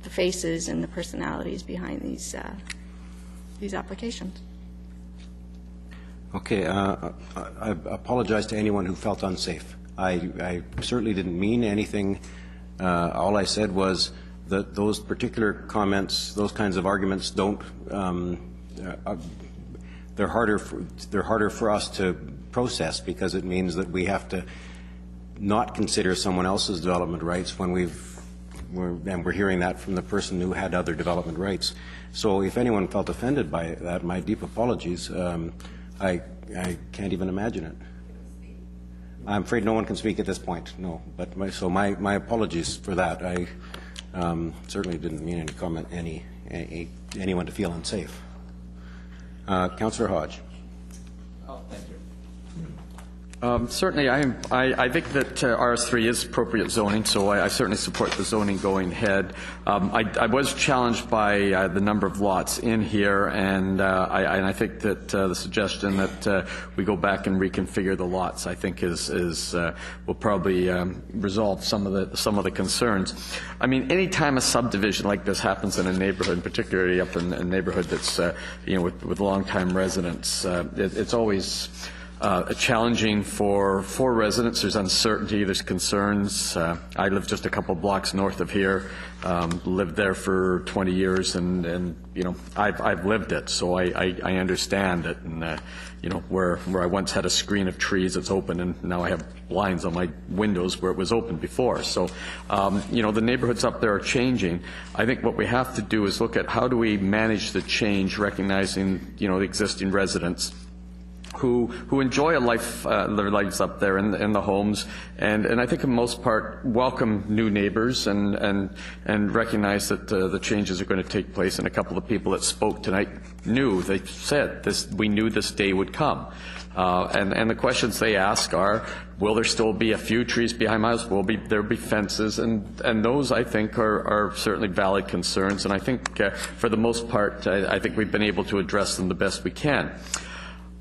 the faces and the personalities behind these applications. Okay, I apologize to anyone who felt unsafe. I certainly didn't mean anything. All I said was that those particular comments, those kinds of arguments, don't. They're harder for us to process because it means that we have to not consider someone else's development rights when we're hearing that from the person who had other development rights. So if anyone felt offended by that, my deep apologies. I can't even imagine it. I'm afraid no one can speak at this point. No, but my apologies for that. I certainly didn't mean anyone to feel unsafe. Councillor Hodge. Oh, thank you. Certainly, I think that RS3 is appropriate zoning, so I certainly support the zoning going ahead. I was challenged by the number of lots in here, and I think that the suggestion that we go back and reconfigure the lots, I think, will probably resolve some of the concerns. I mean, any time a subdivision like this happens in a neighborhood, particularly up in a neighborhood that's with long-time residents, it's always challenging for residents. There's uncertainty, there's concerns. I live just a couple blocks north of here, lived there for 20 years, and I've lived it, so I understand it. And where I once had a screen of trees that's open, and now I have blinds on my windows where it was open before. So the neighborhoods up there are changing. I think what we have to do is look at how do we manage the change, recognizing the existing residents, who enjoy a life, their lives up there in the homes, and I think for the most part welcome new neighbors and recognize that the changes are going to take place. And a couple of people that spoke tonight they said this, we knew this day would come. And the questions they ask are, will there still be a few trees behind my house? There'll be fences? And those, I think, are certainly valid concerns. And I think, for the most part, I think we've been able to address them the best we can.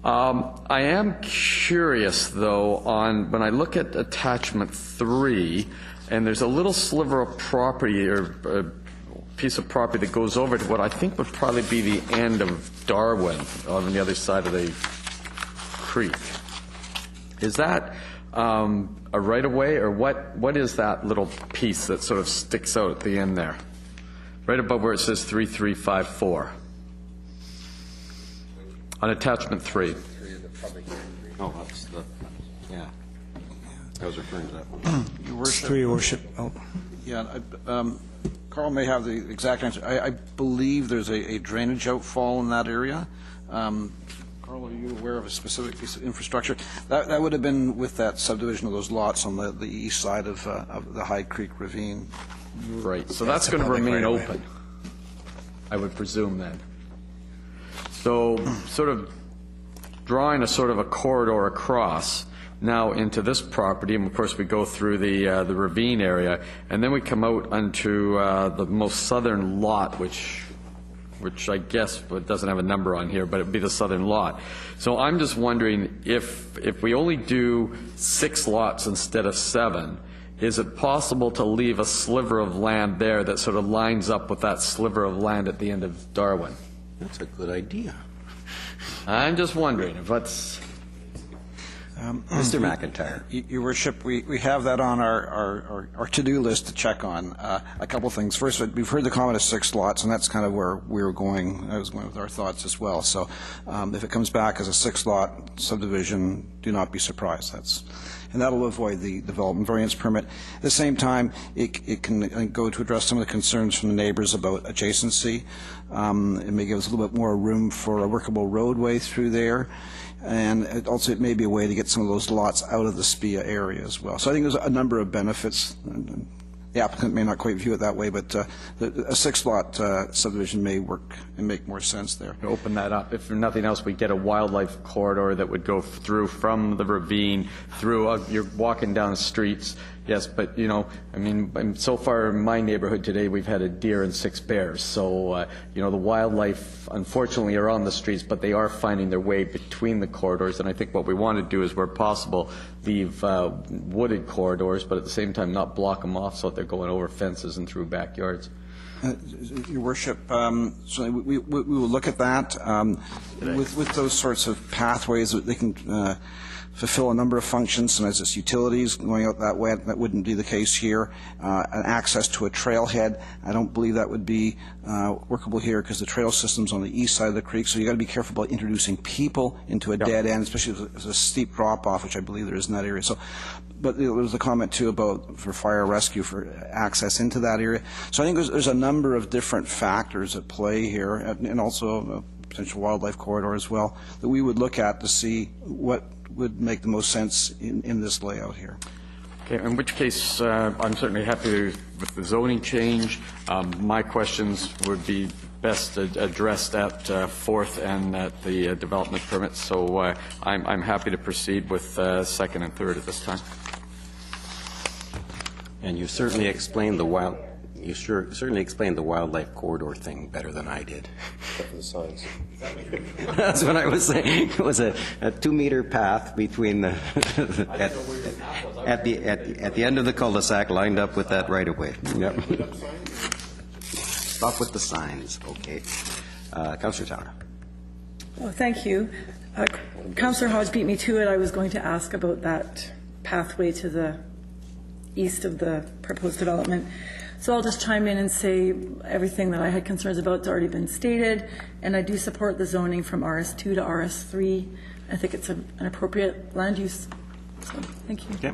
I am curious, though, on when I look at attachment 3, and there's a little sliver of property or a piece of property that goes over to what I think would probably be the end of Darwin on the other side of the creek. Is that a right-of-way, or what is that little piece that sort of sticks out at the end there? Right above where it says 3354. On attachment 3. Oh, that's the, yeah. I was referring to that. Your Worship. Through your worship. Oh. Yeah, Carl may have the exact answer. I believe there's a drainage outfall in that area. Carl, are you aware of a specific piece of infrastructure? That would have been with that subdivision of those lots on the east side of the High Creek Ravine. Right. So that's going to remain open, I would presume then. So sort of drawing a sort of a corridor across now into this property, and of course we go through the ravine area, and then we come out onto the most southern lot, which I guess doesn't have a number on here, but it would be the southern lot. So I'm just wondering if we only do 6 lots instead of 7, is it possible to leave a sliver of land there that sort of lines up with that sliver of land at the end of Darwin? That's a good idea. I'm just wondering if that's... Mr. McIntyre. Your Worship, we have that on our to-do list to check on. A couple things. First, we've heard the comment of 6 lots, and that's kind of where we were going. I was going with our thoughts as well. So if it comes back as a 6-lot subdivision, do not be surprised. And that'll avoid the development variance permit. At the same time, it can go to address some of the concerns from the neighbors about adjacency. It may give us a little bit more room for a workable roadway through there. And it may be a way to get some of those lots out of the SPIA area as well. So I think there's a number of benefits. The applicant may not quite view it that way, but a 6-lot subdivision may work and make more sense there. Open that up. If nothing else, we get a wildlife corridor that would go through from the ravine through. You're walking down the streets, yes, but I mean, so far in my neighborhood today, we've had a deer and 6 bears. So the wildlife, unfortunately, are on the streets, but they are finding their way between the corridors. And I think what we want to do is, where possible, leave wooded corridors, but at the same time not block them off so that they're going over fences and through backyards. Your Worship, so we will look at that. With those sorts of pathways, they can fulfill a number of functions, and as it's utilities going out that way, that wouldn't be the case here. An access to a trailhead, I don't believe that would be workable here, because the trail system's on the east side of the creek, so you've got to be careful about introducing people into a dead end, especially if there's a steep drop-off, which I believe there is in that area. So, but there was a comment too about for fire rescue for access into that area. So I think there's a number of different factors at play here, and also a potential wildlife corridor as well, that we would look at to see what would make the most sense in this layout here. Okay, in which case I'm certainly happy with the zoning change. My questions would be best addressed at 4th and at the development permit, so I'm happy to proceed with 2nd and 3rd at this time. And you certainly explained the certainly explained the wildlife corridor thing better than I did. Except for the signs. That's what I was saying. It was a 2-meter path between the at the end of the cul-de-sac, lined up with that right-of-way. Yep. Stop with the signs. Okay. Councillor Towner. Oh, thank you. Councillor Hodge beat me to it. I was going to ask about that pathway to the east of the proposed development. So I'll just chime in and say everything that I had concerns about has already been stated, and I do support the zoning from RS2 to RS3. I think it's an appropriate land use. So, thank you. Okay.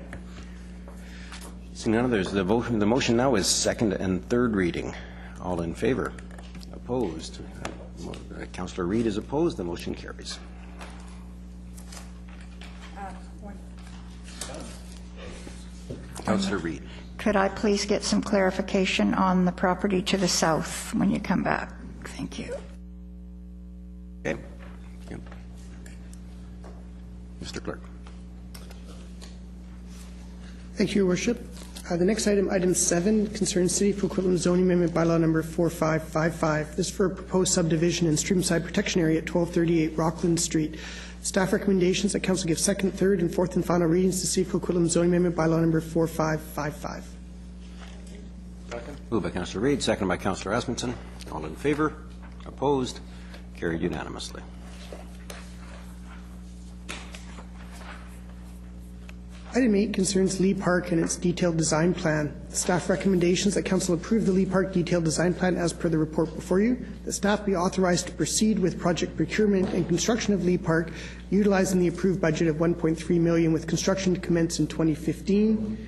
See, none of there's the vote. The motion now is 2nd and 3rd reading. All in favor? Opposed? Councillor Reid is opposed. The motion carries. Councillor Reid. Could I please get some clarification on the property to the south when you come back? Thank you. Okay. Yep. Mr. Clerk. Thank you, Your Worship. The next item, item 7, concerns City of Coquitlam zoning amendment bylaw number 4555. This is for a proposed subdivision and streamside protection area at 1238 Rocklin Street. Staff recommendations that Council give second, third, and fourth and final readings to City of Coquitlam zoning amendment bylaw number 4555. Moved by Councillor Reid, seconded by Councillor Asmundson. All in favor? Opposed? Carried unanimously. Item 8 concerns Leigh Park and its detailed design plan. Staff recommendations that Council approve the Leigh Park detailed design plan as per the report before you. That staff be authorized to proceed with project procurement and construction of Leigh Park, utilizing the approved budget of $1.3 million, with construction to commence in 2015.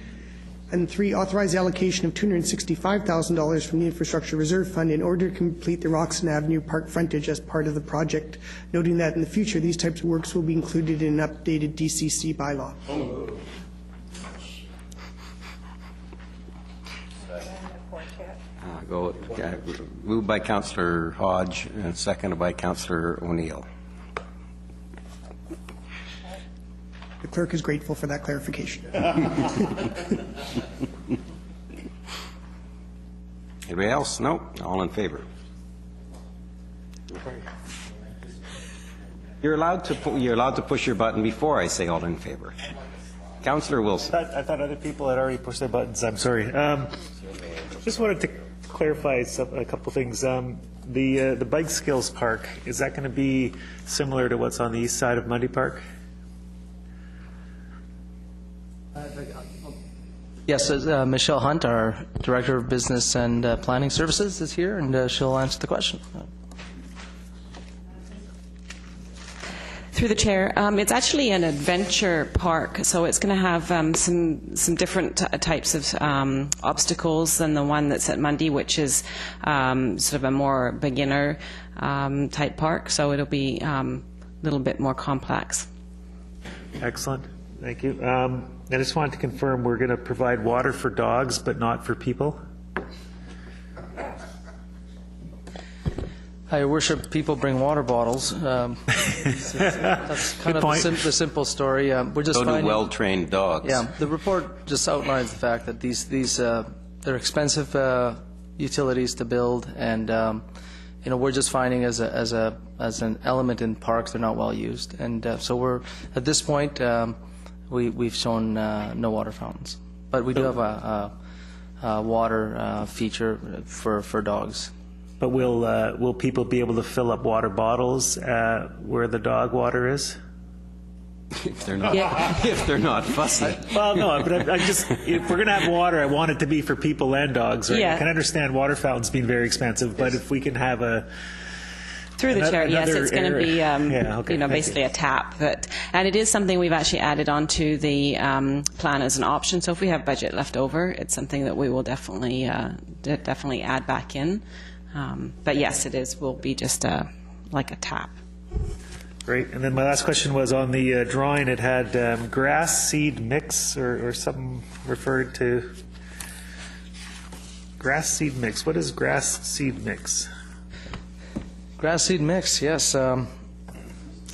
And 3, authorize the allocation of $265,000 from the Infrastructure Reserve Fund in order to complete the Roxton Avenue Park frontage as part of the project, noting that in the future these types of works will be included in an updated DCC bylaw. Moved by Councillor Hodge and seconded by Councillor O'Neill. The clerk is grateful for that clarification. Anybody else? No? All in favor? You're allowed to push your button before I say all in favor. Councillor Wilson. I thought other people had already pushed their buttons. I'm sorry. Just wanted to clarify a couple things. The bike skills park, is that going to be similar to what's on the east side of Mundy Park? Yes, Michelle Hunt, our Director of Business and Planning Services, is here, and she'll answer the question. Through the chair, it's actually an adventure park, so it's going to have some different types of obstacles than the one that's at Mundy, which is sort of a more beginner type park. So it'll be a little bit more complex. Excellent, thank you. I just wanted to confirm we're going to provide water for dogs, but not for people. Hi, Your Worship, people bring water bottles. That's kind of the simple story. We're just finding well-trained dogs. Yeah, the report just outlines the fact that these they're expensive utilities to build, and we're just finding as an element in parks they're not well used, and so we're at this point we've shown no water fountains, but we do have a water feature for dogs. But will people be able to fill up water bottles where the dog water is? If they're not fussy. Well, no, but I just, if we're going to have water, I want it to be for people and dogs, right? Yeah. I can understand water fountains being very expensive, but if we can have Through the chair, yes, it's going to be, basically a tap. And it is something we've actually added onto the plan as an option. So if we have budget left over, it's something that we will definitely add back in. But yes, it will be just like a tap. Great. And then my last question was on the drawing. It had grass seed mix or something referred to. Grass seed mix. What is grass seed mix? Grass seed mix, yes.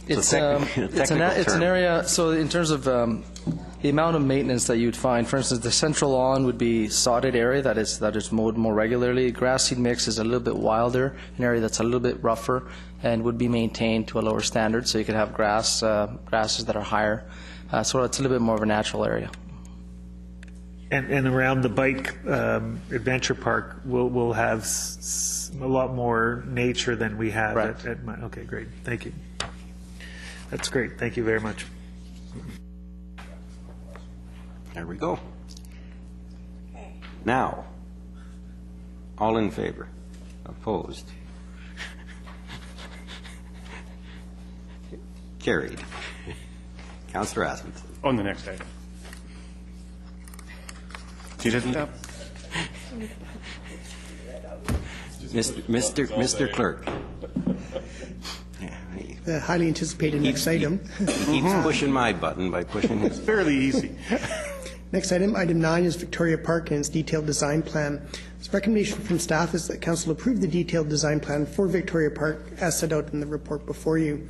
It's an area, so in terms of the amount of maintenance that you'd find, for instance, the central lawn would be sodded area that is mowed more regularly. Grass seed mix is a little bit wilder, an area that's a little bit rougher and would be maintained to a lower standard, so you could have grasses that are higher. So it's a little bit more of a natural area. And around the bike adventure park, we'll have a lot more nature than we have at okay, great. Thank you. That's great. Thank you very much. There we go. Now, all in favor? Opposed? Carried. Councillor Asmundson. On the next item. You didn't? Mr. Clerk. The highly anticipated next item. He keeps pushing my button by pushing his. It's fairly easy. Next item, item 9, is Victoria Park and its detailed design plan. This recommendation from staff is that Council approve the detailed design plan for Victoria Park as set out in the report before you.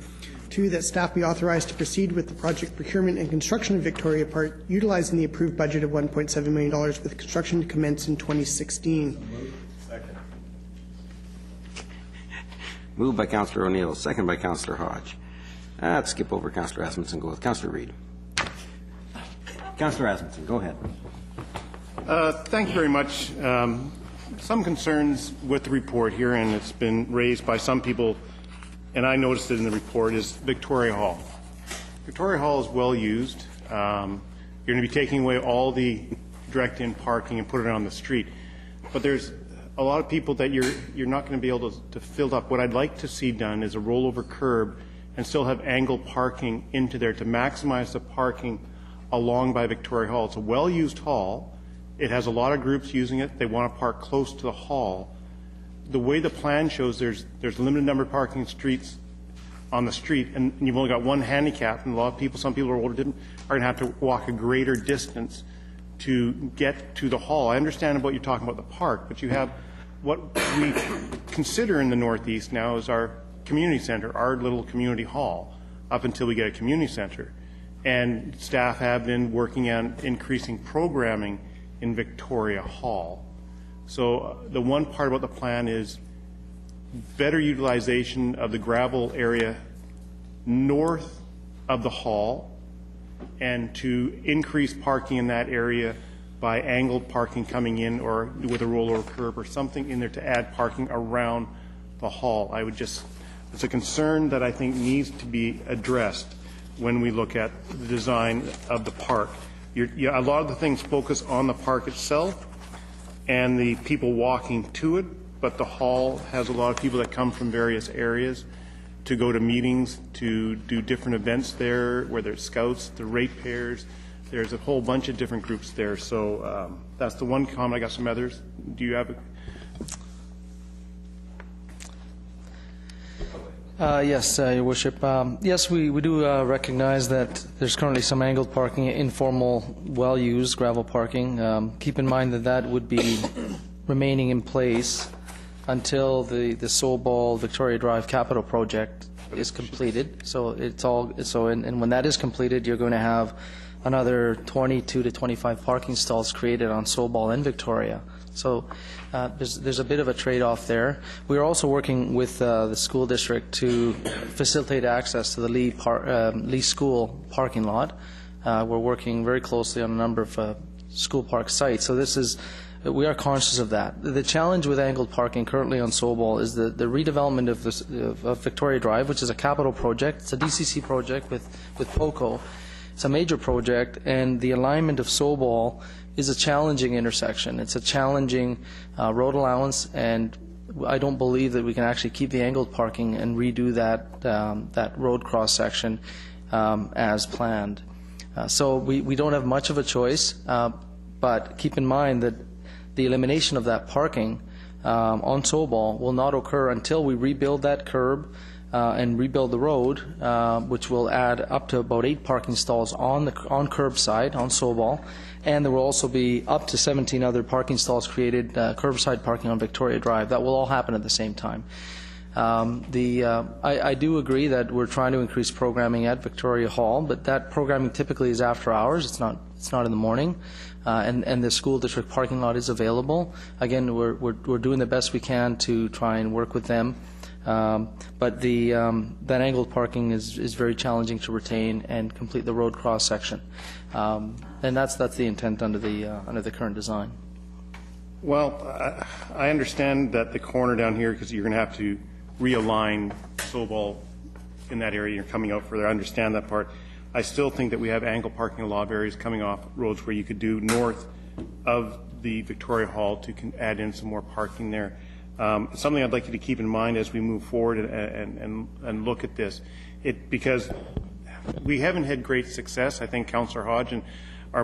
2, that staff be authorized to proceed with the project procurement and construction of Victoria Park, utilizing the approved budget of $1.7 million, with construction to commence in 2016. Second. Moved by Councillor O'Neill, second by Councillor Hodge. Let's skip over Councillor Asmussen and go with Councillor Reid. Councillor Asmussen, go ahead. Thank you very much. Some concerns with the report here, and it's been raised by some people, and I noticed it in the report, is Victoria Hall. Victoria Hall is well used. You're going to be taking away all the direct-in parking and put it on the street. But there's a lot of people that you're not going to be able to fill up. What I'd like to see done is a rollover curb and still have angled parking into there to maximize the parking along by Victoria Hall. It's a well-used hall. It has a lot of groups using it. They want to park close to the hall. The way the plan shows, there's a limited number of parking streets on the street, and you've only got one handicap, and a lot of people, some people are older, are going to have to walk a greater distance to get to the hall. I understand what you're talking about the park, but you have what we consider in the Northeast now is our community center, our little community hall, up until we get a community center. And staff have been working on increasing programming in Victoria Hall. So the one part about the plan is better utilization of the gravel area north of the hall, and to increase parking in that area by angled parking coming in, or with a rollover curb or something in there to add parking around the hall. It's a concern that I think needs to be addressed when we look at the design of the park. A lot of the things focus on the park itself and the people walking to it, but the hall has a lot of people that come from various areas to go to meetings, to do different events there, whether it's scouts, the ratepayers. There's a whole bunch of different groups there. So that's the one comment. I got some others. Do you have a... Yes, Your Worship. Yes, we do recognize that there's currently some angled parking, informal, well-used gravel parking. Keep in mind that would be remaining in place until the Sobol Victoria Drive capital project is completed. So and when that is completed, you're going to have another 22 to 25 parking stalls created on Sobol and Victoria. So there's a bit of a trade-off there. We are also working with the school district to facilitate access to the Leigh School parking lot. We're working very closely on a number of school park sites. So we are conscious of that. The challenge with angled parking currently on Sobol is the redevelopment of Victoria Drive, which is a capital project. It's a DCC project with POCO. It's a major project, and the alignment of Sobol is a challenging intersection. It's a challenging road allowance, and I don't believe that we can actually keep the angled parking and redo that road cross section as planned. So we don't have much of a choice, but keep in mind that the elimination of that parking on Sobol will not occur until we rebuild that curb and rebuild the road, which will add up to about 8 parking stalls on curbside on Sobol, and there will also be up to 17 other parking stalls created, curbside parking on Victoria Drive. That will all happen at the same time. I do agree that we're trying to increase programming at Victoria Hall, but that programming typically is after hours. It's not in the morning, and the school district parking lot is available. Again, we're doing the best we can to try and work with them. But that angled parking is very challenging to retain and complete the road cross section, and that's the intent under the current design. Well, I understand that the corner down here, because you're going to have to realign Sobol in that area. You're coming out further. I understand that part. I still think that we have angled parking in a lot of areas coming off roads where you could do north of the Victoria Hall to add in some more parking there. Something I'd like you to keep in mind as we move forward and look at this, because we haven't had great success. I think Councillor Hodge and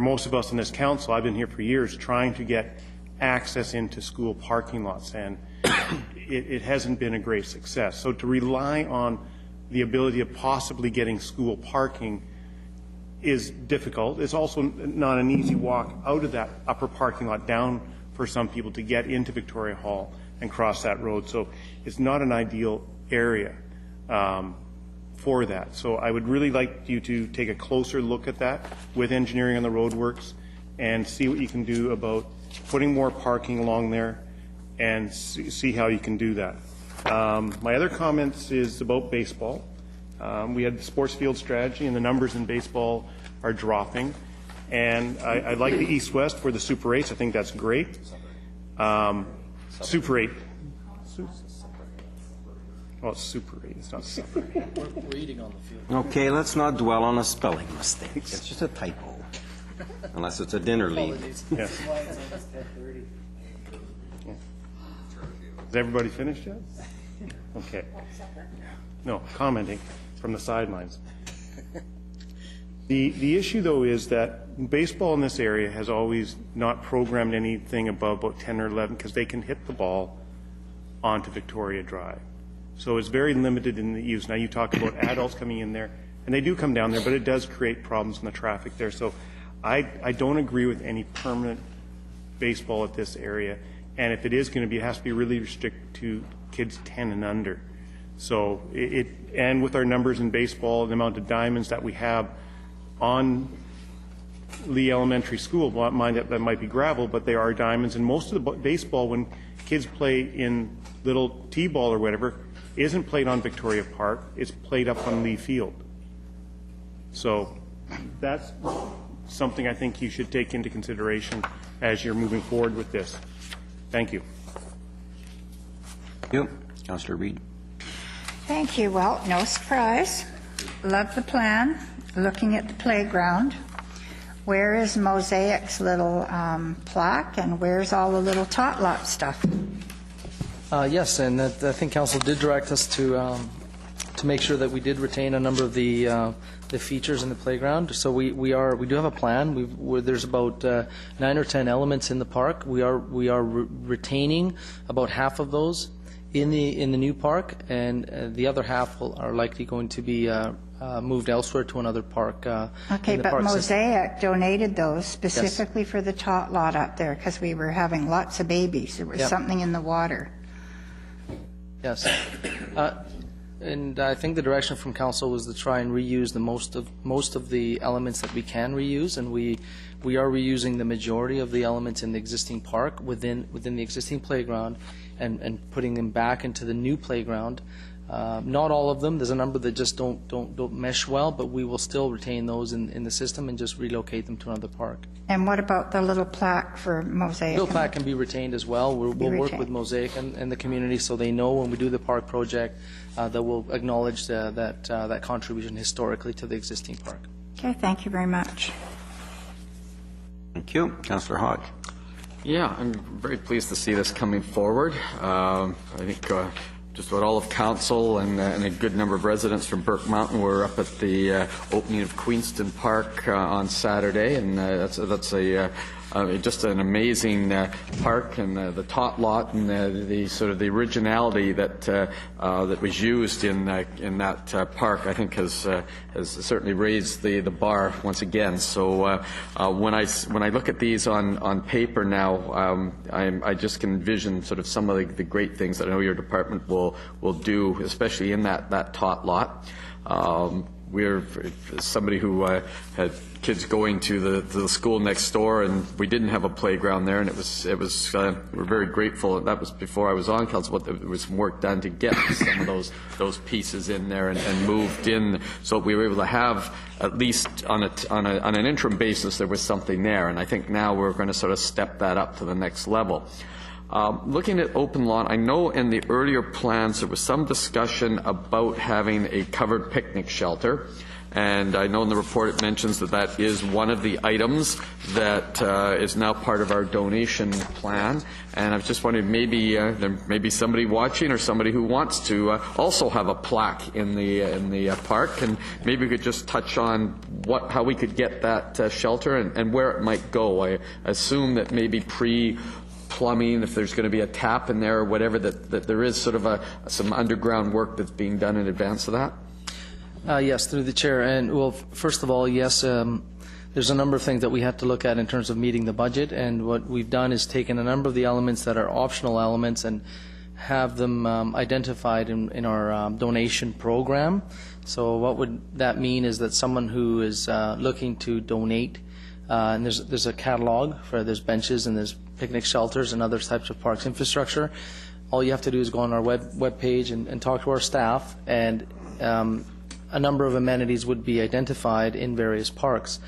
most of us in this council, I've been here for years trying to get access into school parking lots, and it hasn't been a great success. So to rely on the ability of possibly getting school parking is difficult. It's also not an easy walk out of that upper parking lot down for some people to get into Victoria Hall and cross that road. So it's not an ideal area for that. So I would really like you to take a closer look at that with engineering on the roadworks and see what you can do about putting more parking along there and see how you can do that. My other comments is about baseball. We had the sports field strategy, and the numbers in baseball are dropping. And I like the East-West for the Super 8s. I think that's great. Super 8. Well, it's Super 8. It's not Super 8. We're eating on the field. Okay, let's not dwell on a spelling mistake. It's just a typo. Unless it's a dinner leave. Yes. Is everybody finished yet? Okay. No, commenting from the sidelines. The issue, though, is that baseball in this area has always not programmed anything above about 10 or 11 because they can hit the ball onto Victoria Drive. So it's very limited in the use. Now you talk about adults coming in there, and they do come down there, but it does create problems in the traffic there. So I don't agree with any permanent baseball at this area. And if it is going to be, it has to be really restricted to kids 10 and under. So and with our numbers in baseball, the amount of diamonds that we have on Leigh Elementary School, mind that might be gravel, but they are diamonds. And most of the baseball, when kids play in little T-ball or whatever, isn't played on Victoria Park. It's played up on Leigh Field. So that's something I think you should take into consideration as you're moving forward with this. Thank you. Thank you. Councillor Reid. Thank you. Well, no surprise. Love the plan. Looking at the playground. Where is Mosaic's little plaque, and where's all the little tot lot stuff? Yes, and I think Council did direct us to make sure that we did retain a number of the features in the playground. So we do have a plan. There's about 9 or 10 elements in the park. We are retaining about half of those in the new park, and the other half are likely going to be moved elsewhere to another park. Okay, but Mosaic donated those specifically for the tot lot up there because we were having lots of babies. There was something in the water. Yes. And I think the direction from Council was to try and reuse most of the elements that we can reuse, and we are reusing the majority of the elements in the existing park within the existing playground, and putting them back into the new playground. Not all of them. There's a number that just don't mesh well, but we will still retain those in the system and just relocate them to another park. And what about the little plaque for Mosaic? The little plaque can be retained as well. We'll work with Mosaic and the community so they know when we do the park project that we'll acknowledge that contribution historically to the existing park. Okay, thank you very much. Thank you. Councillor Hodge. Yeah, I'm very pleased to see this coming forward. I think just about all of council and a good number of residents from Burke Mountain were up at the opening of Queenston Park on Saturday, and that's just an amazing park, and the tot lot and the sort of the originality that was used in that park, I think has certainly raised the bar once again. So when I look at these on paper now, I just can envision sort of some of the great things that I know your department will do, especially in that tot lot. We're somebody who had kids going to the school next door, and we didn't have a playground there, and it was we're very grateful. That was before I was on council, but there was some work done to get some of those pieces in there and moved in, so we were able to have at least on an interim basis there was something there, and I think now we're going to sort of step that up to the next level. Looking at open lot, I know in the earlier plans there was some discussion about having a covered picnic shelter, and I know in the report it mentions that is one of the items that is now part of our donation plan, and I was just wondering maybe there may be somebody watching or somebody who wants to also have a plaque in the park, and maybe we could just touch on how we could get that shelter and where it might go. I assume that maybe plumbing, if there's going to be a tap in there or whatever, that there is sort of some underground work that's being done in advance of that? Yes, through the chair. And well, first of all, yes, there's a number of things that we have to look at in terms of meeting the budget. And what we've done is taken a number of the elements that are optional elements and have them identified in our donation program. So what would that mean is that someone who is looking to donate, and there's a catalog for there's benches and there's picnic shelters and other types of parks infrastructure. All you have to do is go on our web page and talk to our staff, and a number of amenities would be identified in various parks.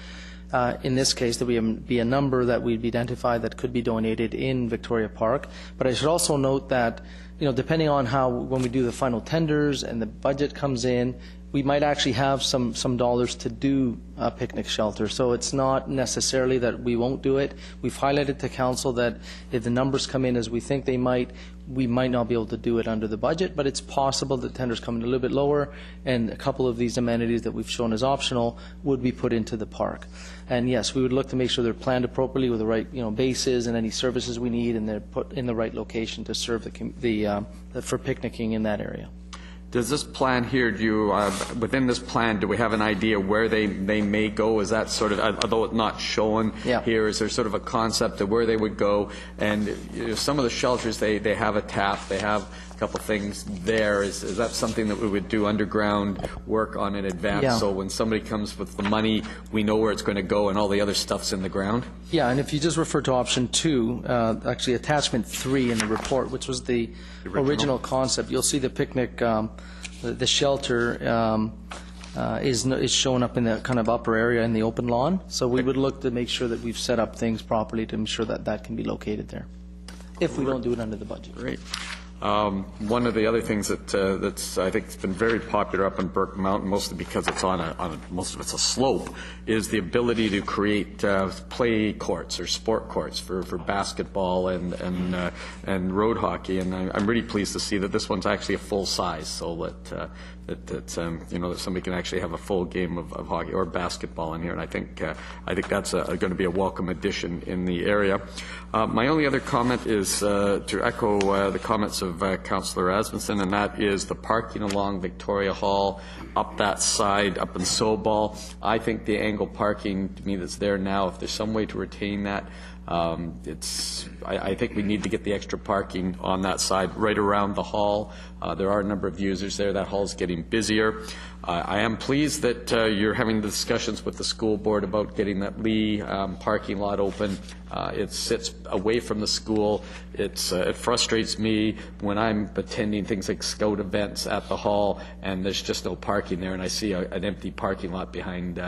In this case, there would be a number that we'd identified that could be donated in Victoria Park. But I should also note that, depending on when we do the final tenders and the budget comes in, we might actually have some dollars to do a picnic shelter. So it's not necessarily that we won't do it. We've highlighted to council that if the numbers come in as we think they might, we might not be able to do it under the budget, but it's possible that tenders come in a little bit lower, and a couple of these amenities that we've shown as optional would be put into the park. And yes, we would look to make sure they're planned appropriately with the right bases and any services we need, and they're put in the right location to serve for picnicking in that area. Does this plan here, within this plan, do we have an idea where they may go? Is that sort of, although it's not shown here, is there sort of a concept of where they would go? And some of the shelters, they have a tap, they have a couple things there. Is that something that we would do underground work on in advance? Yeah. So when somebody comes with the money, we know where it's going to go and all the other stuff's in the ground? Yeah, and if you just refer to option 2, actually attachment 3 in the report, which was the original concept, you'll see the picnic, the shelter is shown up in the kind of upper area in the open lawn. So we would look to make sure that we've set up things properly to ensure that that can be located there, if we don't do it under the budget. Great. One of the other things that's I think it's been very popular up on Burke Mountain, mostly because it's most of it's a slope, is the ability to create play courts or sport courts for basketball and road hockey. And I'm really pleased to see that this one's actually a full size, so that somebody can actually have a full game of hockey or basketball in here. And I think that's going to be a welcome addition in the area. My only other comment is to echo the comments of Councillor Asmussen, and that is the parking along Victoria Hall, up that side, up in Soball. I think the angle parking, to me, that's there now, if there's some way to retain that, I think we need to get the extra parking on that side right around the hall. There are a number of users there. That hall's getting busier. I am pleased that you're having the discussions with the school board about getting that Leigh parking lot open. It sits away from the school. It frustrates me when I'm attending things like scout events at the hall and there's just no parking there, and I see an empty parking lot behind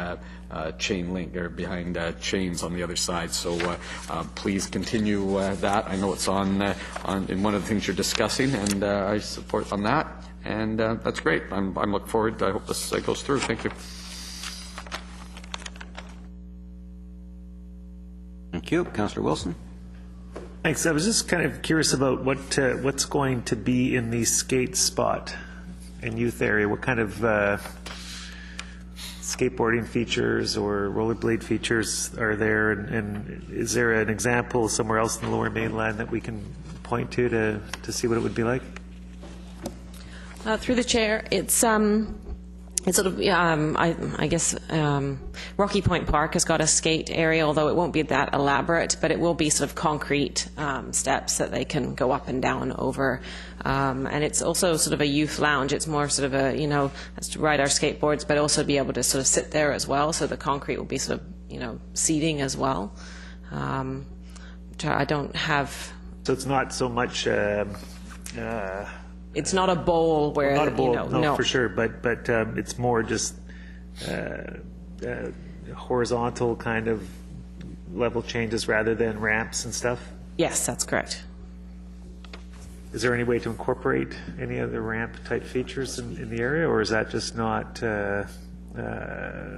chain link or behind chains on the other side. So please continue that. I know it's in one of the things you're discussing, and I support on that. And that's great. I'm looking forward. I hope this goes through. Thank you. Thank you. Councillor Wilson. Thanks. I was just kind of curious about what's going to be in the skate spot and youth area. What kind of skateboarding features or rollerblade features are there? And is there an example somewhere else in the Lower Mainland that we can point to see what it would be like? Through the chair, it's sort of, I guess, Rocky Point Park has got a skate area, although it won't be that elaborate, but it will be sort of concrete steps that they can go up and down over. And it's also sort of a youth lounge. It's more sort of a, that's to ride our skateboards, but also be able to sort of sit there as well. So the concrete will be sort of, seating as well. I don't have... So it's not so much... It's not a bowl where, not a bowl, no, for sure, but it's more just horizontal kind of level changes rather than ramps and stuff? Yes, that's correct. Is there any way to incorporate any other ramp type features in the area, or is that just not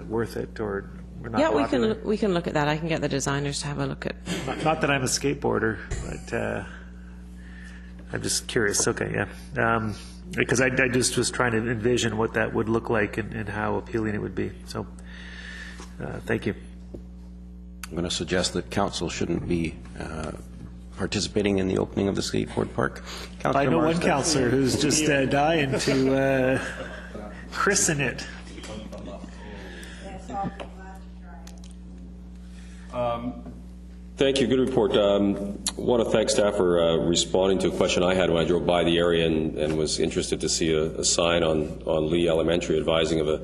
worth it, or we're not popular? we can look at that. I can get the designers to have a look at. Not that I'm a skateboarder, but I'm just curious. Okay, yeah. Because I just was trying to envision what that would look like and how appealing it would be. So, thank you. I'm going to suggest that council shouldn't be participating in the opening of the skateboard park. I know one councillor who's just dying to christen it. Thank you. Good report. I want to thank staff for responding to a question I had when I drove by the area and was interested to see a sign on Leigh Elementary advising of a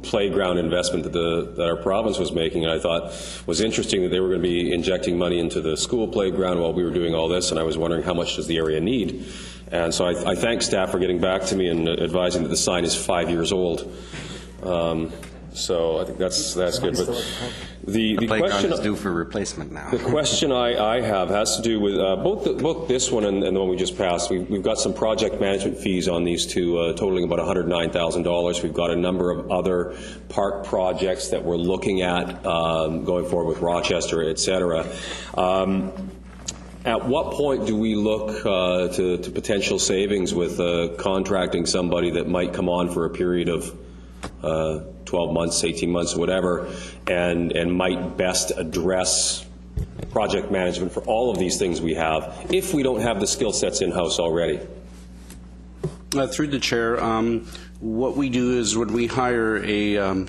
playground investment that our province was making. And I thought it was interesting that they were going to be injecting money into the school playground while we were doing all this, and I was wondering how much does the area need. And so I thank staff for getting back to me and advising that the sign is 5 years old. So I think that's good. But the playground question is due for replacement now. The question I have has to do with both this one and the one we just passed. We've got some project management fees on these two, totaling about $109,000. We've got a number of other park projects that we're looking at going forward with Rochester, et cetera. At what point do we look to potential savings with contracting somebody that might come on for a period of 12 months, 18 months, whatever, and might best address project management for all of these things we have if we don't have the skill sets in-house already? Through the chair, what we do is when we hire a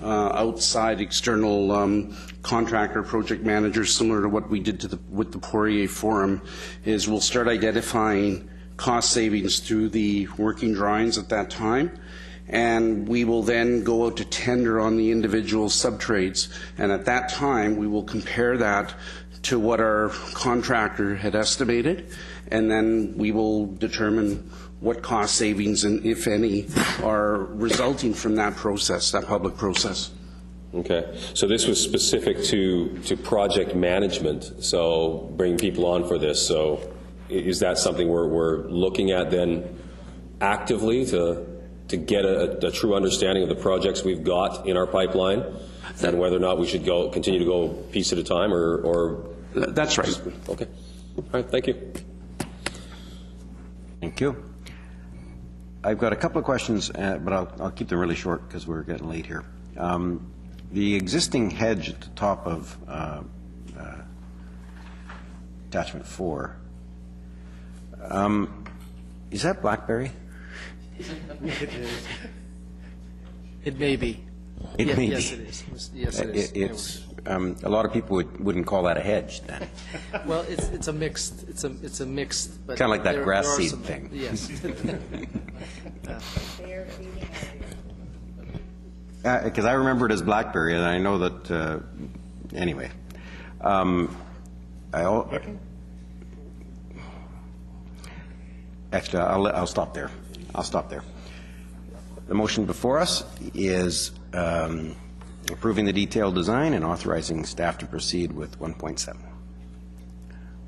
outside external contractor, project manager, similar to what we did with the Poirier Forum, is we'll start identifying cost savings through the working drawings at that time. And we will then go out to tender on the individual subtrades. And at that time, we will compare that to what our contractor had estimated. And then we will determine what cost savings, and if any, are resulting from that process, that public process. Okay. So this was specific to project management, so bringing people on for this. So is that something we're looking at then actively to get a true understanding of the projects we've got in our pipeline, and whether or not we should continue to go piece at a time, or That's right. Okay. All right. Thank you. Thank you. I've got a couple of questions, but I'll keep them really short because we're getting late here. The existing hedge at the top of attachment 4, is that blackberry? It is. It may be. It may be. Yes, it is. Yes, it is. It's a lot of people wouldn't call that a hedge then. Well, it's a mixed. It's a mixed. Kind of like that grass seed thing. Yes. Because I remember it as blackberry, and I know that. Anyway, actually, I'll stop there. I'll stop there. The motion before us is approving the detailed design and authorizing staff to proceed with 1.7.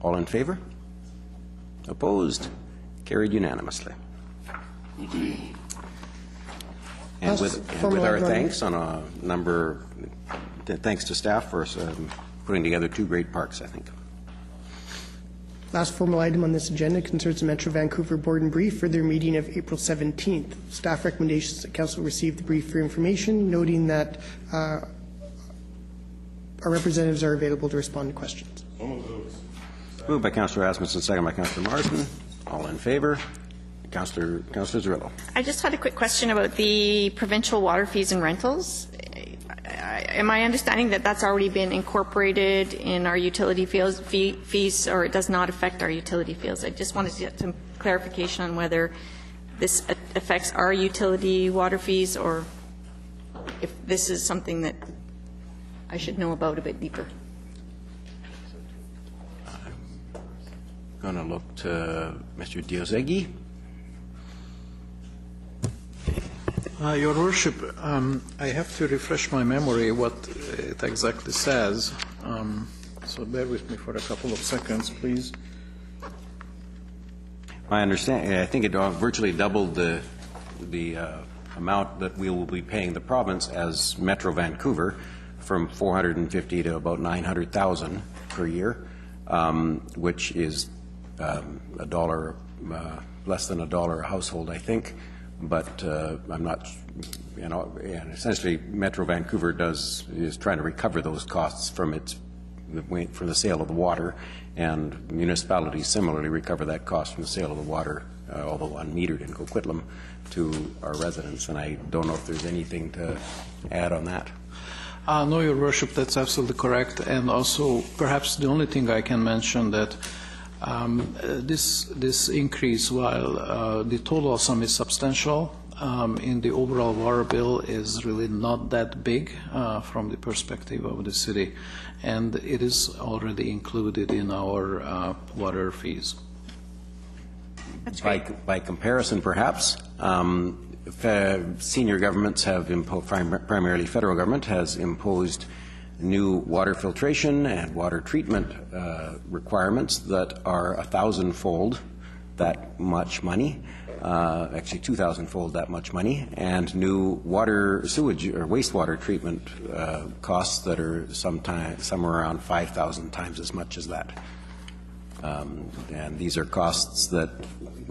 All in favor? Opposed? Carried unanimously. And with our thanks on a number, thanks to staff for putting together two great parks, I think. Last formal item on this agenda concerns the Metro Vancouver Board and Brief for their meeting of April 17th. Staff recommendations that Council receive the brief for information, noting that our representatives are available to respond to questions. Moved by Councillor Asmussen, second by Councillor Marsden. All in favor? Councillor Zerillo. I just had a quick question about the provincial water fees and rentals. Am I understanding that that's already been incorporated in our utility fees, or it does not affect our utility fees? I just wanted to get some clarification on whether this affects our utility water fees, or if this is something that I should know about a bit deeper. I'm going to look to Mr. Diozegi. Your Worship, I have to refresh my memory what it exactly says, so bear with me for a couple of seconds, please. I understand. I think it virtually doubled the amount that we will be paying the province as Metro Vancouver, from $450,000 to about $900,000 per year, which is $1 less than $1 a household, I think. But I'm not, and essentially Metro Vancouver is trying to recover those costs from the sale of the water, and municipalities similarly recover that cost from the sale of the water although unmetered in Coquitlam, to our residents. And I don't know if there's anything to add on that. No, Your Worship, that's absolutely correct. And also, perhaps the only thing I can mention that this increase, while the total sum is substantial, in the overall water bill is really not that big from the perspective of the city, and it is already included in our water fees. By comparison, perhaps, senior governments have primarily federal government has imposed new water filtration and water treatment requirements that are 1,000-fold that much money, actually 2,000-fold that much money, and new water, sewage, or wastewater treatment costs that are somewhere around 5,000 times as much as that. And these are costs that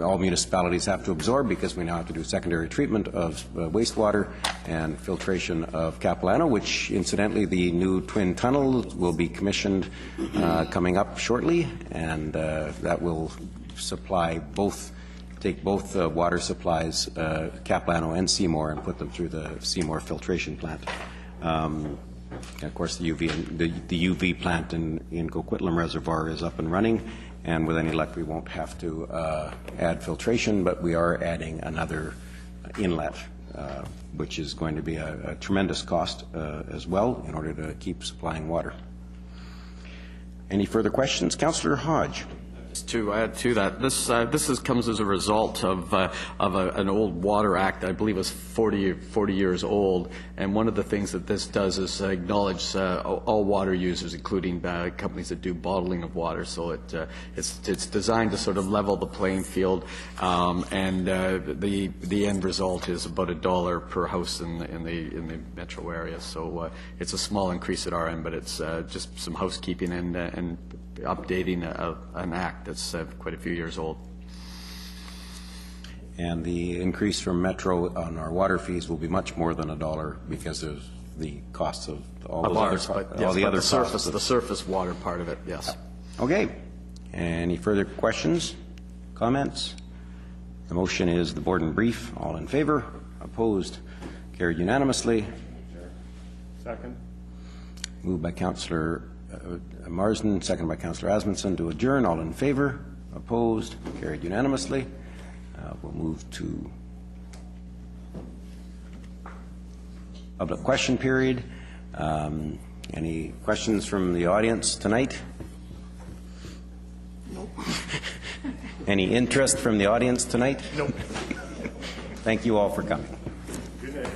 all municipalities have to absorb because we now have to do secondary treatment of wastewater and filtration of Capilano, which incidentally the new twin tunnel will be commissioned coming up shortly, and that will supply both, take both water supplies, Capilano and Seymour, and put them through the Seymour filtration plant. Of course, the UV plant in Coquitlam Reservoir is up and running, and with any luck we won't have to add filtration, but we are adding another inlet, which is going to be a tremendous cost as well in order to keep supplying water. Any further questions? Councillor Hodge. To add to that, this comes as a result of an old Water Act, I believe is 40 years old, and one of the things that this does is acknowledge all water users, including companies that do bottling of water. So it's designed to sort of level the playing field, and the end result is about $1 per house in the metro area. So it's a small increase at our end, but it's just some housekeeping and updating an act that's quite a few years old. And the increase from Metro on our water fees will be much more than $1 because of the costs of all the other costs. The surface water part of it, yes. Okay. Any further questions, comments? The motion is the board in brief. All in favor? Opposed? Carried unanimously. Second. Moved by Councillor Marsden, second by Councillor Asmundson to adjourn. All in favor? Opposed? Carried unanimously. We'll move to public question period. Any questions from the audience tonight? Nope. Any interest from the audience tonight? Nope. Thank you all for coming. Good night.